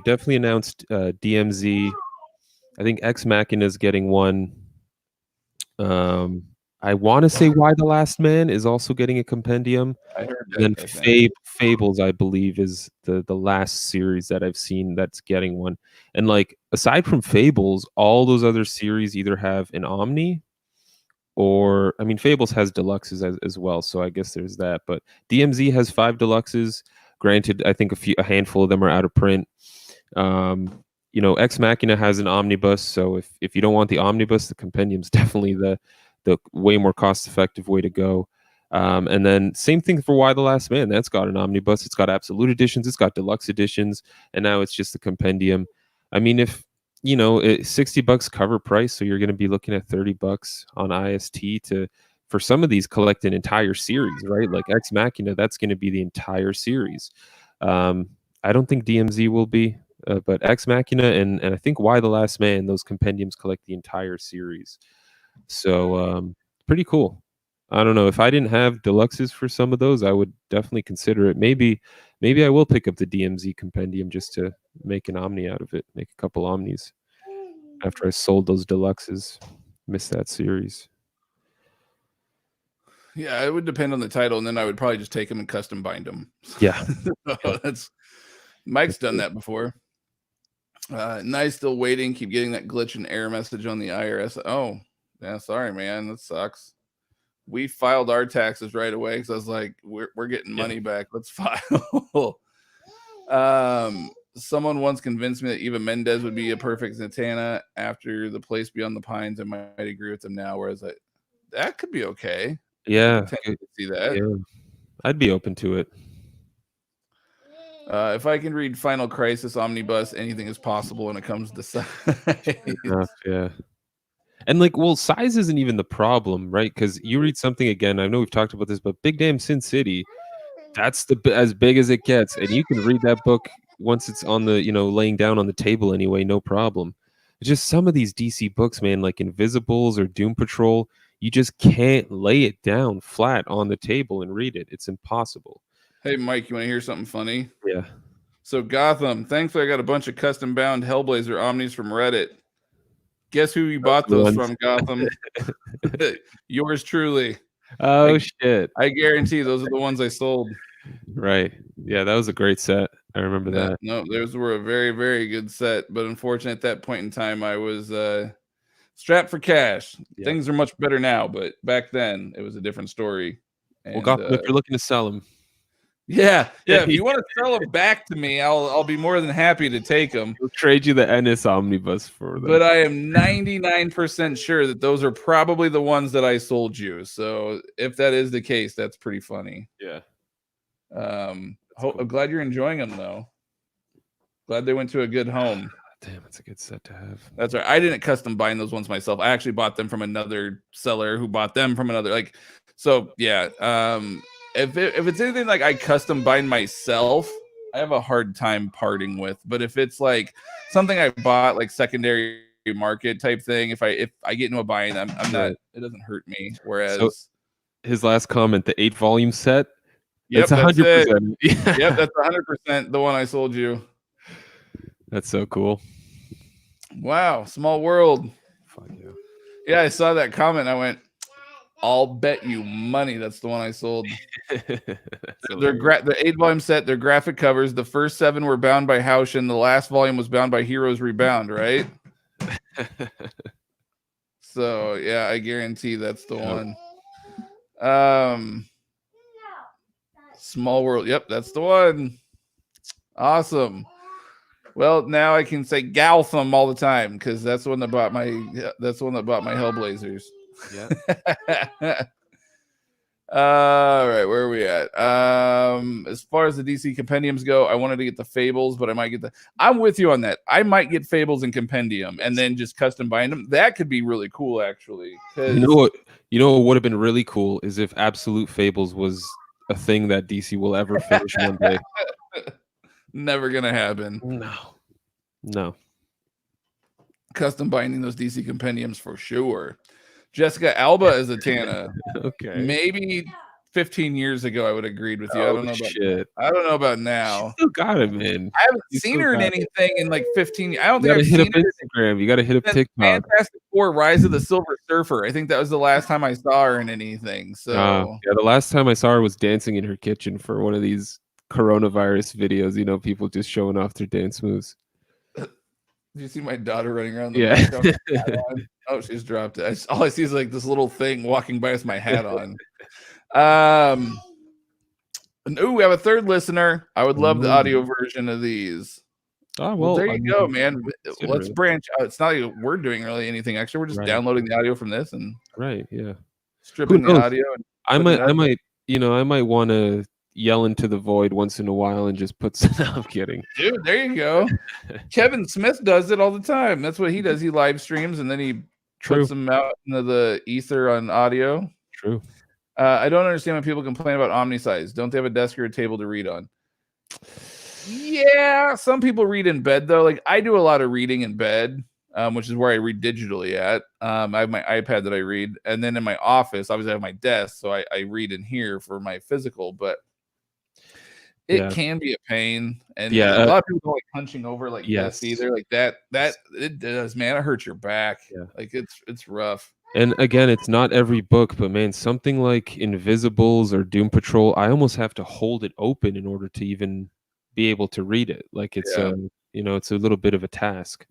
definitely announced DMZ. I think Ex Machina is getting one. I want to say Why the Last Man is also getting a compendium. I heard that. And then Fables, I believe, is the last series that I've seen that's getting one. And like aside from Fables, all those other series either have an Omni or, I mean, Fables has deluxes as well, so I guess there's that. But DMZ has 5 deluxes. Granted, I think a handful of them are out of print. Ex Machina has an omnibus, so if you don't want the omnibus, the compendium's definitely the way more cost-effective way to go. And then same thing for Why the Last Man. That's got an omnibus. It's got absolute editions. It's got deluxe editions, and now it's just the compendium. I mean, if $60 cover price, so you're going to be looking at $30 on IST for some of these collect an entire series, right? Like Ex Machina, that's going to be the entire series. I don't think DMZ will be, but Ex Machina and I think Why the Last Man, those compendiums collect the entire series. So pretty cool. I don't know, if I didn't have deluxes for some of those, I would definitely consider it. Maybe I will pick up the DMZ compendium just to make an Omni out of it, make a couple Omnis after I sold those deluxes. Missed that series. Yeah, it would depend on the title, and then I would probably just take them and custom bind them. Yeah. That's Mike's done that before. Nice, still waiting. Keep getting that glitch and error message on the IRS. Oh, yeah, sorry, man. That sucks. We filed our taxes right away because I was like, we're getting money back. Let's file. Someone once convinced me that Eva Mendes would be a perfect Zatanna after The Place Beyond the Pines. I might agree with them now, whereas that could be okay. Yeah, I could see that. Yeah. I'd be open to it. If I can read Final Crisis Omnibus, anything is possible when it comes to size. Yeah. And like, well, size isn't even the problem, right? Because you read something again. I know we've talked about this, but Big Damn Sin City, that's as big as it gets, and you can read that book once it's on the laying down on the table anyway, no problem. It's just some of these DC books, man, like Invisibles or Doom Patrol, you just can't lay it down flat on the table and read it. It's impossible. Hey, Mike, you want to hear something funny? Yeah. So Gotham, thankfully I got a bunch of custom bound Hellblazer Omnis from Reddit. Guess who you bought those from, Gotham? Yours truly. Oh, shit. I guarantee those are the ones I sold. Right. Yeah, that was a great set. I remember that. No, those were a very, very good set. But unfortunately, at that point in time, I was strapped for cash. Yeah. Things are much better now, but back then, it was a different story. And, well, Gotham, if you're looking to sell them. Yeah. If you want to sell them back to me, I'll be more than happy to take them. We'll trade you the Ennis Omnibus for them. But I am 99% sure that those are probably the ones that I sold you. So if that is the case, that's pretty funny. Yeah. Cool. I'm glad you're enjoying them, though. Glad they went to a good home. Damn, it's a good set to have. That's right. I didn't custom bind those ones myself. I actually bought them from another seller who bought them from another. So yeah. If it's anything like I custom bind myself, I have a hard time parting with. But if it's like something I bought, like secondary market type thing, if I get into a bind, I'm not. It doesn't hurt me. Whereas his last comment, the 8-volume set. Yep, that's 100%. Yep, that's 100% the one I sold you. That's so cool. Wow, small world. Fuck yeah. Yeah, I saw that comment. I went, I'll bet you money that's the one I sold. The 8-volume set, their graphic covers. The first 7 were bound by Haushin. The last volume was bound by Heroes Rebound, right? So yeah, I guarantee that's the one. Small world. Yep, that's the one. Awesome. Well, now I can say Gotham all the time because that's the one that bought my Hellblazers. Yeah. All right, where are we at? As far as the DC compendiums go, I wanted to get the Fables, but I might get I'm with you on that. I might get Fables and Compendium and then just custom bind them. That could be really cool, actually. You know what would have been really cool is if Absolute Fables was a thing that DC will ever finish one day. Never gonna happen. No. Custom binding those DC compendiums for sure. Jessica Alba is a Tana. Okay. Maybe 15 years ago I would have agreed with you. I don't know about now. You still got it, man. I haven't seen her in anything in like 15 years. I don't think I've seen her Instagram. You got to hit up TikTok. Fantastic Four: Rise of the Silver Surfer. I think that was the last time I saw her in anything. So yeah, the last time I saw her was dancing in her kitchen for one of these coronavirus videos. People just showing off their dance moves. Did you see my daughter running around? Oh, she's dropped it. All I see is like this little thing walking by with my hat on. We have a third listener. I would love the audio version of these. Oh, well, there you go, man. Let's branch out. It's not like we're doing really anything extra. We're just downloading the audio from this and stripping the audio. I might want to yell into the void once in a while and just put some. I'm kidding, dude. There you go. Kevin Smith does it all the time. That's what he does. He live streams and then he puts them out into the ether on audio. True. I don't understand when people complain about omni-size. Don't they have a desk or a table to read on? Yeah, some people read in bed though. Like I do a lot of reading in bed, which is where I read digitally at. I have my iPad that I read, and then in my office, obviously I have my desk, so I read in here for my physical. But it can be a pain. And Yeah, a lot of people don't like punching over like yes. this either. Like that it does, man. It hurts your back. Yeah. Like it's rough. And again, it's not every book, but man, something like Invisibles or Doom Patrol, I almost have to hold it open in order to even be able to read it. Like it's it's a little bit of a task.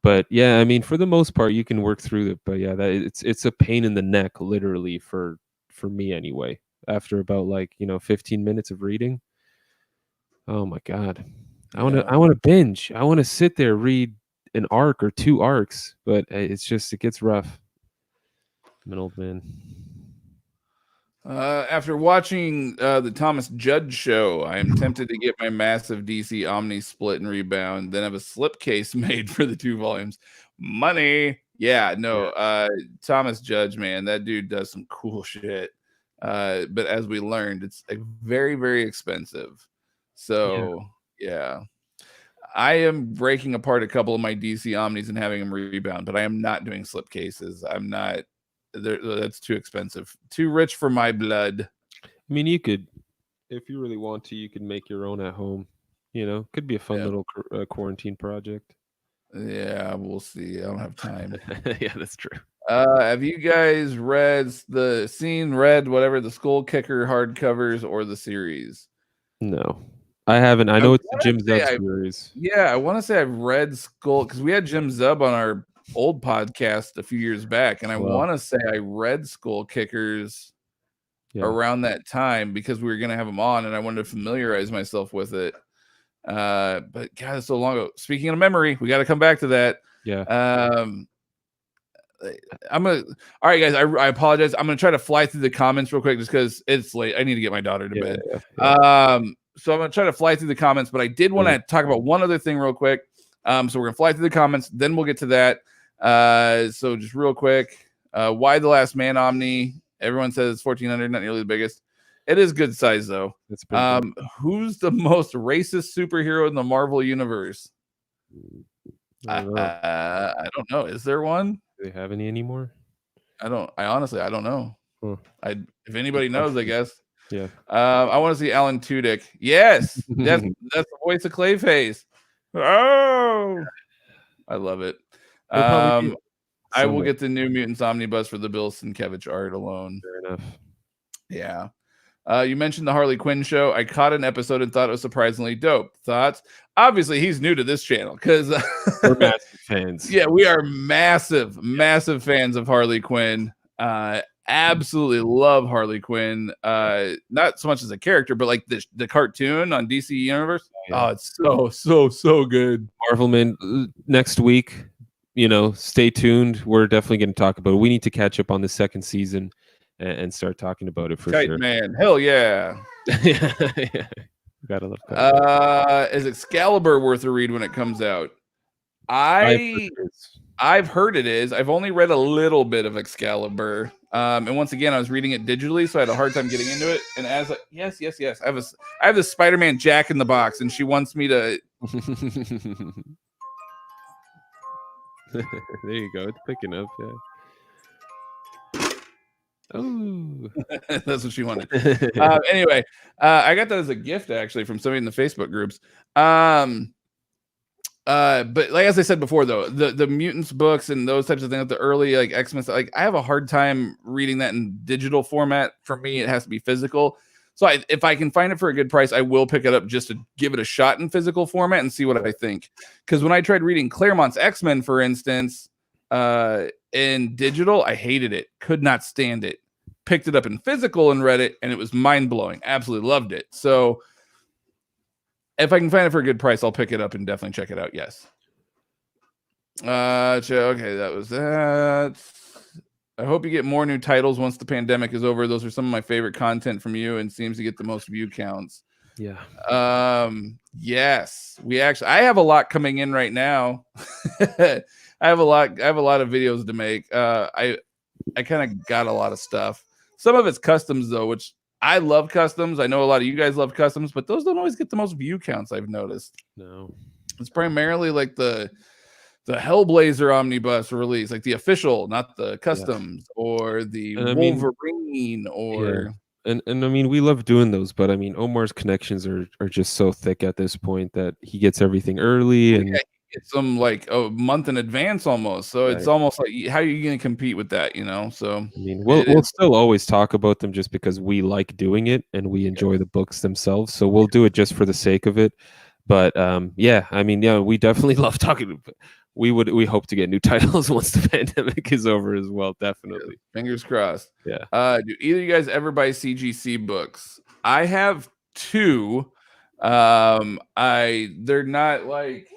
But yeah, I mean, for the most part, you can work through it. But yeah, it's a pain in the neck, literally, for me anyway. After about 15 minutes of reading, oh my god, I want to binge. I want to sit there read an arc or 2 arcs, but it gets rough. I'm an old man. After watching the Thomas Judge show, I am tempted to get my massive DC Omni split and rebound, then have a slipcase made for the 2 volumes. Money. Yeah, no. Thomas Judge, man, that dude does some cool shit. But as we learned, it's like very, very expensive. So yeah. I am breaking apart a couple of my DC Omnis and having them rebound, but I am not doing slipcases. I'm not. That's too expensive, too rich for my blood. I mean, you could, if you really want to, you could make your own at home. Could be a fun little quarantine project. Yeah, we'll see. I don't have time. Yeah, that's true. Have you guys read the Skull Kicker hardcovers or the series? No, I haven't. I know it's the Jim Zub series. Yeah, I want to say I've read Skull because we had Jim Zub on our old podcast a few years back, and I want to say I read Skull Kickers around that time because we were going to have him on, and I wanted to familiarize myself with it. But God, it's so long ago. Speaking of memory, we got to come back to that. Yeah. All right, guys. I apologize. I'm gonna try to fly through the comments real quick just because it's late. I need to get my daughter to bed. So I'm gonna try to fly through the comments, but I did want to talk about one other thing real quick. So we're gonna fly through the comments, then we'll get to that. So just real quick, why the Last Man Omni? Everyone says it's 1400, not nearly the biggest. It is good size though. Who's the most racist superhero in the Marvel universe? I don't know. Is there one? Do they have any anymore? I honestly don't know. If anybody knows, I guess. Yeah. I want to see Alan Tudyk. Yes, that's the voice of Clayface. Oh, I love it. I will get the New Mutants Omnibus for the Bill Sienkiewicz art alone. Fair enough. Yeah. You mentioned the Harley Quinn show. I caught an episode and thought it was surprisingly dope. Thoughts? Obviously, he's new to this channel because we're massive fans. Yeah, we are massive fans of Harley Quinn. Absolutely love Harley Quinn. Not so much as a character, but like the cartoon on DC Universe. Oh, it's so good. Marvel, man. Next week, stay tuned. We're definitely going to talk about it. We need to catch up on the 2nd season and start talking about it for sure. Man, hell yeah. Yeah. Gotta love that. Is Excalibur worth a read when it comes out? I've heard it is. I've only read a little bit of Excalibur. And once again, I was reading it digitally, so I had a hard time getting into it. And yes. I have this Spider-Man Jack in the Box, and she wants me to. There you go. It's picking up. Yeah. Oh, that's what she wanted. Anyway, I got that as a gift actually from somebody in the Facebook groups. But like as I said before, though, the mutants books and those types of things, the early like X-Men, like I have a hard time reading that in digital format. For me, it has to be physical. So if I can find it for a good price, I will pick it up just to give it a shot in physical format and see what I think. Because when I tried reading Claremont's X-Men, for instance, in digital, I hated it, could not stand it. Picked it up in physical and read it, and it was mind-blowing. Absolutely loved it. So if I can find it for a good price, I'll pick it up and definitely check it out. Yes. Okay, that was that. I hope you get more new titles once the pandemic is over. Those are some of my favorite content from you and seems to get the most view counts. Yeah. Yes. I have a lot coming in right now. I have a lot of videos to make. I kind of got a lot of stuff. Some of it's customs though, which I love customs. I know a lot of you guys love customs, but those don't always get the most view counts, I've noticed. No. It's primarily like the Hellblazer Omnibus release, like the official, not the customs, or the Wolverine, or And I mean, we love doing those, but I mean, Omar's connections are just so thick at this point that he gets everything early, Well, and yeah, he gets them like a month in advance almost. So it's right. almost like how are you going to compete with that? So I mean, it we'll is. still always talk about them just because we like doing it and we enjoy the books themselves. So we'll do it just for the sake of it. But yeah, I mean, yeah, we definitely love talking. We hope to get new titles once the pandemic is over as well. Definitely. Fingers crossed. Yeah. Do either of you guys ever buy CGC books? I have two. They're not like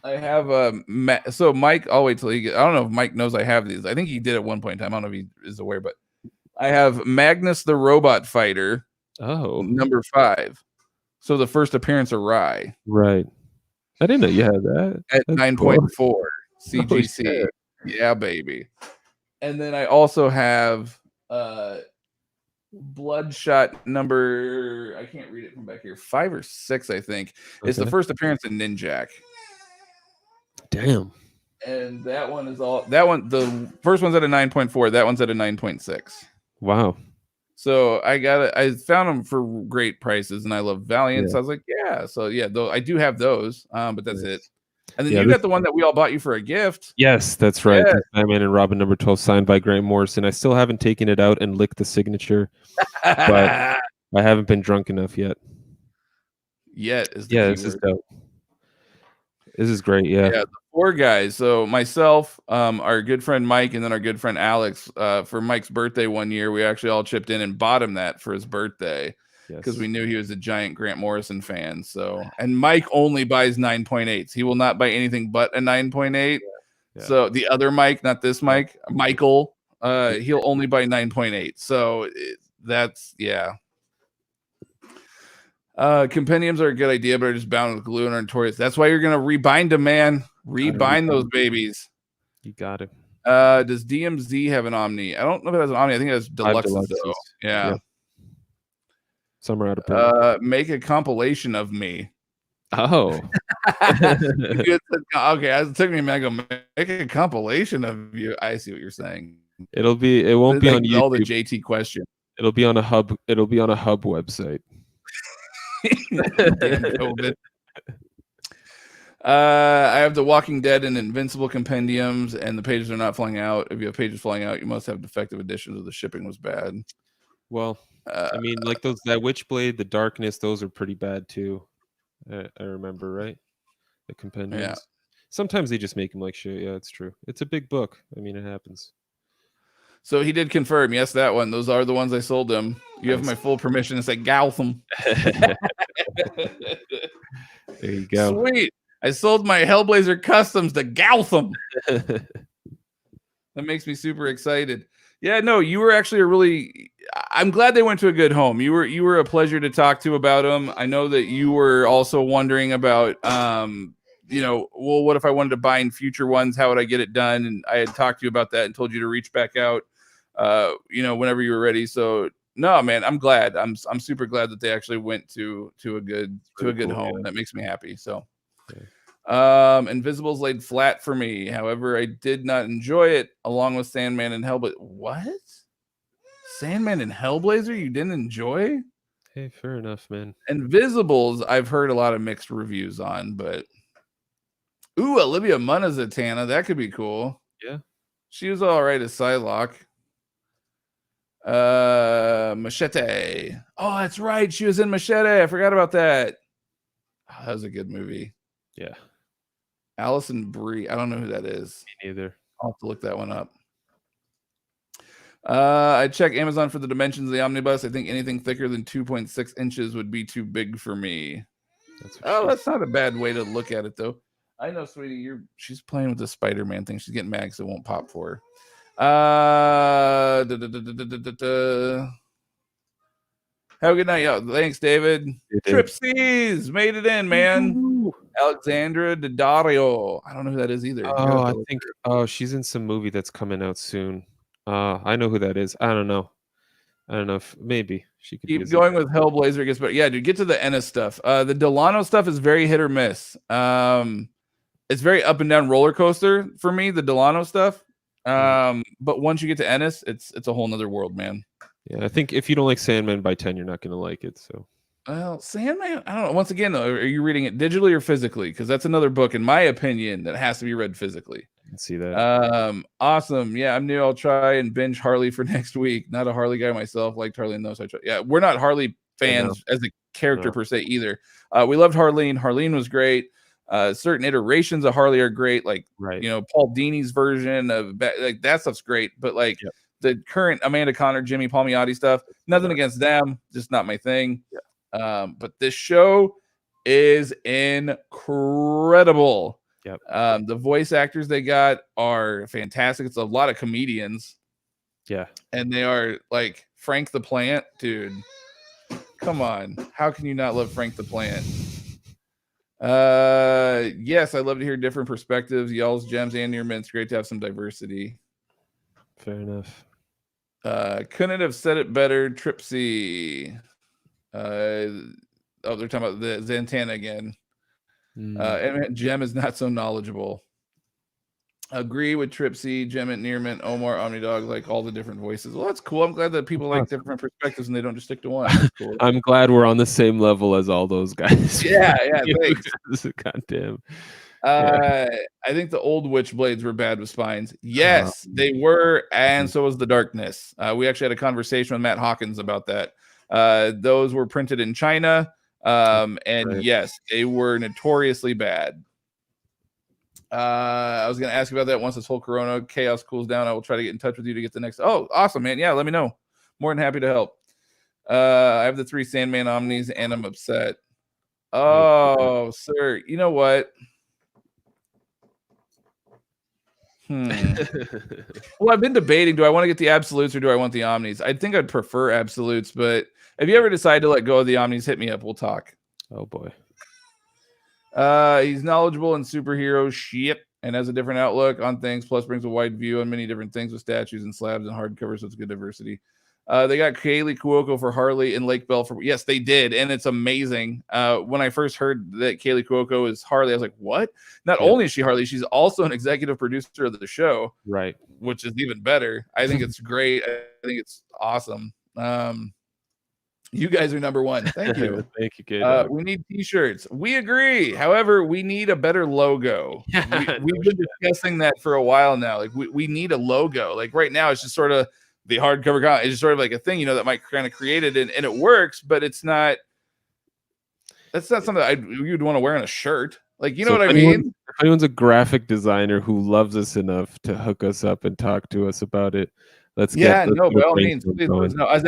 I have so Mike. I'll wait till he I don't know if Mike knows I have these. I think he did at one point in time. I don't know if he is aware, but I have Magnus the Robot Fighter, Oh, number 5. So the first appearance of Rye right. I didn't know you had that. at That's cool. 9.4 CGC. shit. Yeah, baby. And then I also have Bloodshot number, I can't read it from back here, 5 or 6, I think. It's the Okay. first appearance in Ninjak. Damn. And that one, the first one's at a 9.4, that one's at a 9.6. Wow. So I found them for great prices, and I love Valiant. Yeah. So I was like, yeah. So yeah, though I do have those, but that's Nice. it. And then Yeah, you got the one that we all bought you for a gift. Yes, that's right. Yeah. Batman and Robin number 12 signed by Grant Morrison. I still haven't taken it out and licked the signature, but I haven't been drunk enough yet. Yet is the Yeah, key this is word. dope. This is great. Yeah. Yeah, the 4 guys. So myself, our good friend Mike, and then our good friend Alex. For Mike's birthday one year, we actually all chipped in and bought him that for his birthday because we knew he was a giant Grant Morrison fan. So, and Mike only buys 9.8s. He will not buy anything but a 9.8. Yeah. So the other Mike, not this Mike, Michael, he'll only buy 9.8. So that's yeah. Compendiums are a good idea, but are just bound with glue and are notorious. That's why you're gonna rebind them, man. Rebind those babies. You got it. Does DMZ have an Omni? I don't know if it has an Omni. I think it has deluxes though. Yeah. Some are out of print. Make a compilation of me. Oh. Okay, it took me a minute. Go make a compilation of you. I see what you're saying. It won't be on YouTube. All the JT question. It'll be on a hub website. Damn COVID. I have the Walking Dead and Invincible compendiums, and the pages are not falling out. If you have pages falling out, you must have defective editions or the shipping was bad. Well, I mean, like that Witchblade, the Darkness, those are pretty bad too. I remember, right? The compendiums. Yeah. Sometimes they just make them like shit. Yeah, it's true. It's a big book. I mean, it happens. So he did confirm. Yes, that one. Those are the ones I sold him. You have my full permission to say Gotham. There you go. Sweet. I sold my Hellblazer customs to Gotham. That makes me super excited. Yeah, no, you were actually I'm glad they went to a good home. You were a pleasure to talk to about them. I know that you were also wondering about well, what if I wanted to buy in future ones? How would I get it done? And I had talked to you about that and told you to reach back out whenever you were ready. So no, man, I'm glad. I'm super glad that they actually went to a good home. Yeah. That makes me happy. So Invisibles laid flat for me. However, I did not enjoy it along with Sandman and Hellblazer. What? Sandman and Hellblazer you didn't enjoy? Hey, fair enough, man. Invisibles, I've heard a lot of mixed reviews on, but ooh, Olivia Munn as Zatanna. That could be cool. Yeah. She was all right as Psylocke. Machete. Oh, that's right. She was in Machete. I forgot about that. Oh, that was a good movie. Yeah. Allison Brie. I don't know who that is. Me neither. I'll have to look that one up. I checked Amazon for the dimensions of the Omnibus. I think anything thicker than 2.6 inches would be too big for me. That's not a bad way to look at it, though. I know, sweetie. She's playing with the Spider-Man thing. She's getting mad because it won't pop for her. Have a good night, yo. Thanks, David. Tripsies made it in, man. Ooh. Alexandra Daddario. I don't know who that is either. Oh, I think she's in some movie that's coming out soon. I know who that is. I don't know if maybe she could keep going with Hellblazer. It gets better. Yeah, dude, get to the Ennis stuff. The Delano stuff is very hit or miss. It's very up and down roller coaster for me, the Delano stuff. But once you get to Ennis, it's a whole nother world, man. Yeah, I think if you don't like Sandman by 10, you're not going to like it. So, well, Sandman, I don't know. Once again, though, are you reading it digitally or physically? Because that's another book, in my opinion, that has to be read physically. I can see that. Awesome. Yeah, I'm new. I'll try and binge Harley for next week. Not a Harley guy myself. Liked Harley and those. Yeah, we're not Harley fans as a character per se either. We loved Harleen. Harleen was great. Certain iterations of Harley are great. Like, Paul Dini's version of like that stuff's great. But like the current Amanda Connor, Jimmy Palmiotti stuff, nothing against them. Just not my thing. Yeah. But this show is incredible. Yep. The voice actors they got are fantastic. It's a lot of comedians. Yeah. And they are like Frank the Plant, dude. Come on. How can you not love Frank the Plant? Yes, I love to hear different perspectives. Y'all's gems and near mints. Great to have some diversity. Fair enough. Couldn't have said it better. Tripsy. They're talking about the Zantana again. And Gem is not so knowledgeable. Agree with Tripsy, Gem and Nearmint, Omar, Omnidog, like all the different voices. Well, that's cool. I'm glad that people like different perspectives and they don't just stick to one. That's cool. I'm glad we're on the same level as all those guys. Yeah, thanks. Goddamn. I think the old Witchblades were bad with spines. Yes, they were, and so was the Darkness. We actually had a conversation with Matt Hawkins about that. Those were printed in China, and yes, they were notoriously bad. I was going to ask about that once this whole Corona chaos cools down. I will try to get in touch with you to get the next. Oh, awesome, man. Yeah, let me know. More than happy to help. I have the 3 Sandman Omnis, and I'm upset. Oh, sir. You know what? Well, I've been debating. Do I want to get the absolutes or do I want the Omnis? I think I'd prefer absolutes, but if you ever decide to let go of the Omnis, hit me up. We'll talk. Oh, boy. He's knowledgeable in superhero shit and has a different outlook on things, plus brings a wide view on many different things with statues and slabs and hardcovers, so it's good diversity. They got Kaylee Cuoco for Harley and Lake Bell for... Yes, they did, and it's amazing. When I first heard that Kaylee Cuoco is Harley, I was like, what? Not only is she Harley, she's also an executive producer of the show. Right. Which is even better. I think it's great. I think it's awesome. You guys are number one. Thank you. Thank you, kid. We need t-shirts. We agree. However, we need a better logo. We've been discussing that for a while now. Like we need a logo. Like right now, it's just sort of the hardcover. It's just sort of like a thing, that Mike kind of created, and it works, but it's not. That's not something you'd want to wear on a shirt. Like, you know what I mean? If anyone's a graphic designer who loves us enough to hook us up and talk to us about it, let's by all means, please. No, I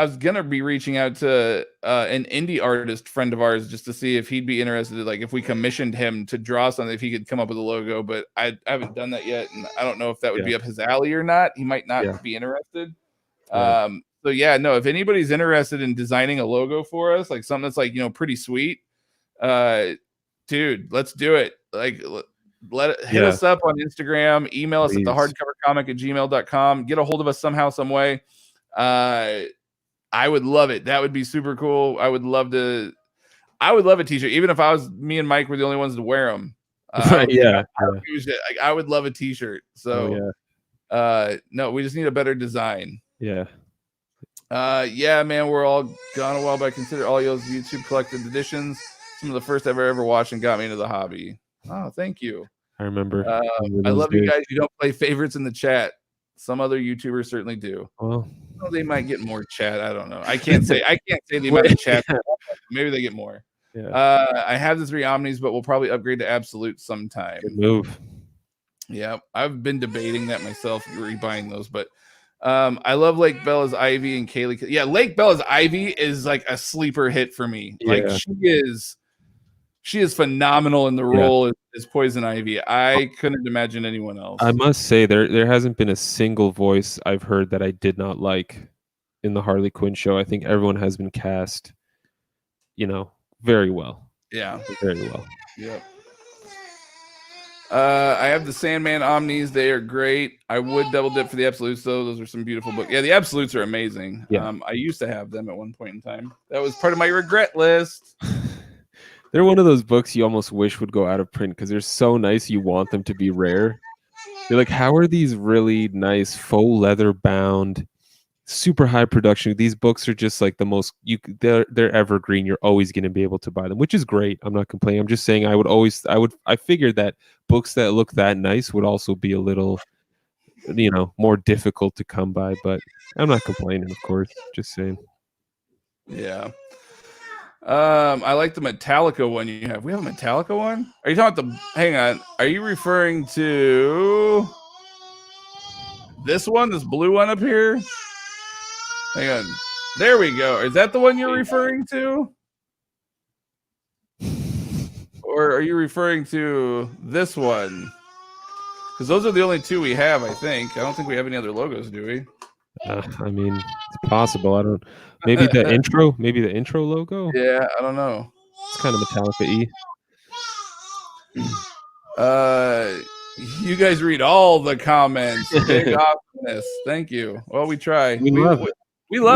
was gonna be reaching out to an indie artist friend of ours just to see if he'd be interested. Like, if we commissioned him to draw something, if he could come up with a logo. But I haven't done that yet, and I don't know if that would be up his alley or not. He might not be interested. So if anybody's interested in designing a logo for us, like something that's like pretty sweet, dude, let's do it. Like, hit us up on Instagram, email us at thehardcovercomic@gmail.com. Get a hold of us somehow, some way. I would love it. That would be super cool. I would love a t-shirt, even if me and Mike were the only ones to wear them. I would love a t-shirt. So no, we just need a better design. Man, we're all gone a while, but I consider all y'all's YouTube collected editions some of the first ever watched and got me into the hobby. Oh, thank you. I remember. I love you guys. You don't play favorites in the chat. Some other YouTubers certainly do. Well, they might get more chat. I don't know. I can't say the amount of chat. Maybe they get more. I have the 3 Omnis, but we'll probably upgrade to absolute sometime. Good move. Yeah, I've been debating that myself, rebuying those, but I love Lake Bella's Ivy and Kaylee. Yeah, Lake Bella's Ivy is like a sleeper hit for me. Like she is phenomenal in the role as Poison Ivy. I couldn't imagine anyone else. I must say there hasn't been a single voice I've heard that I did not like in the Harley Quinn show. I think everyone has been cast, very well. Yeah, very well. Yep. I have the Sandman Omnis. They are great. I would double dip for the Absolutes, though. Those are some beautiful books. Yeah, the Absolutes are amazing. Yeah. I used to have them at one point in time. That was part of my regret list. They're one of those books you almost wish would go out of print because they're so nice. You want them to be rare. You're like, how are these really nice faux leather bound super high production. These books are just like the most they're evergreen. You're always going to be able to buy them, which is great. I'm not complaining. I'm just saying I figured that books that look that nice would also be a little, more difficult to come by, but I'm not complaining, of course. Just saying. Yeah. I like the Metallica one you have. We have a Metallica one? Are you talking about hang on. Are you referring to this one, this blue one up here? Hang on. There we go. Is that the one you're referring to? Or are you referring to this one? Because those are the only two we have, I think. I don't think we have any other logos, do we? I mean, it's possible. I don't. Maybe the intro. Maybe the intro logo. Yeah, I don't know. It's kind of Metallica-y. You guys read all the comments. Big awesomeness. Thank you. Well, we try. We love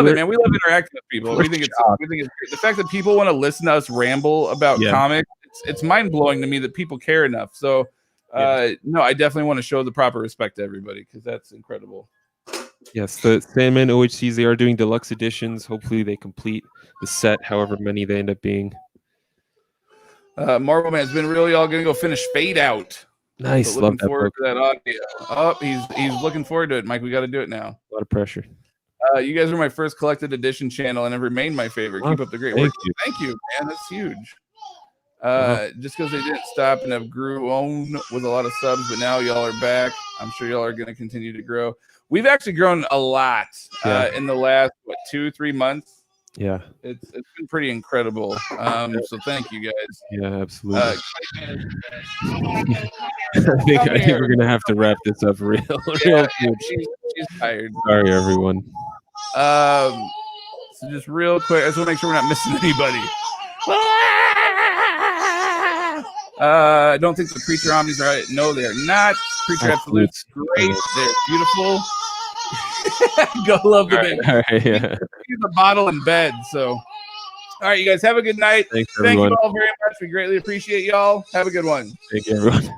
it, man. We love interacting with people. We think it's great. The fact that people want to listen to us ramble about comics. It's mind blowing to me that people care enough. So, no, I definitely want to show the proper respect to everybody because that's incredible. Yes, the Sandman OHCs, they are doing deluxe editions. Hopefully, they complete the set, however many they end up being. Marvel Man's been really all gonna go finish Fade Out. Nice, love that forward book. to that audio. Oh, he's looking forward to it, Mike. We got to do it now. A lot of pressure. You guys are my first collected edition channel and have remained my favorite. Keep up the great work. Thank you, man. That's huge. Just because they didn't stop and have grown with a lot of subs, but now y'all are back. I'm sure y'all are going to continue to grow. We've actually grown a lot in the last 2-3 months. Yeah, it's been pretty incredible. So thank you guys. Yeah, absolutely. I think we're gonna have to wrap this up real. She's tired. Sorry, everyone. So just real quick, I just want to make sure we're not missing anybody. I don't think the Preacher Omnis are right. No, they're not. Preacher Absolute's great. They're beautiful. Go love the baby. All right, yeah. The bottle in bed. So, all right, you guys have a good night. Thank you all very much. We greatly appreciate y'all. Have a good one. Thank you, everyone.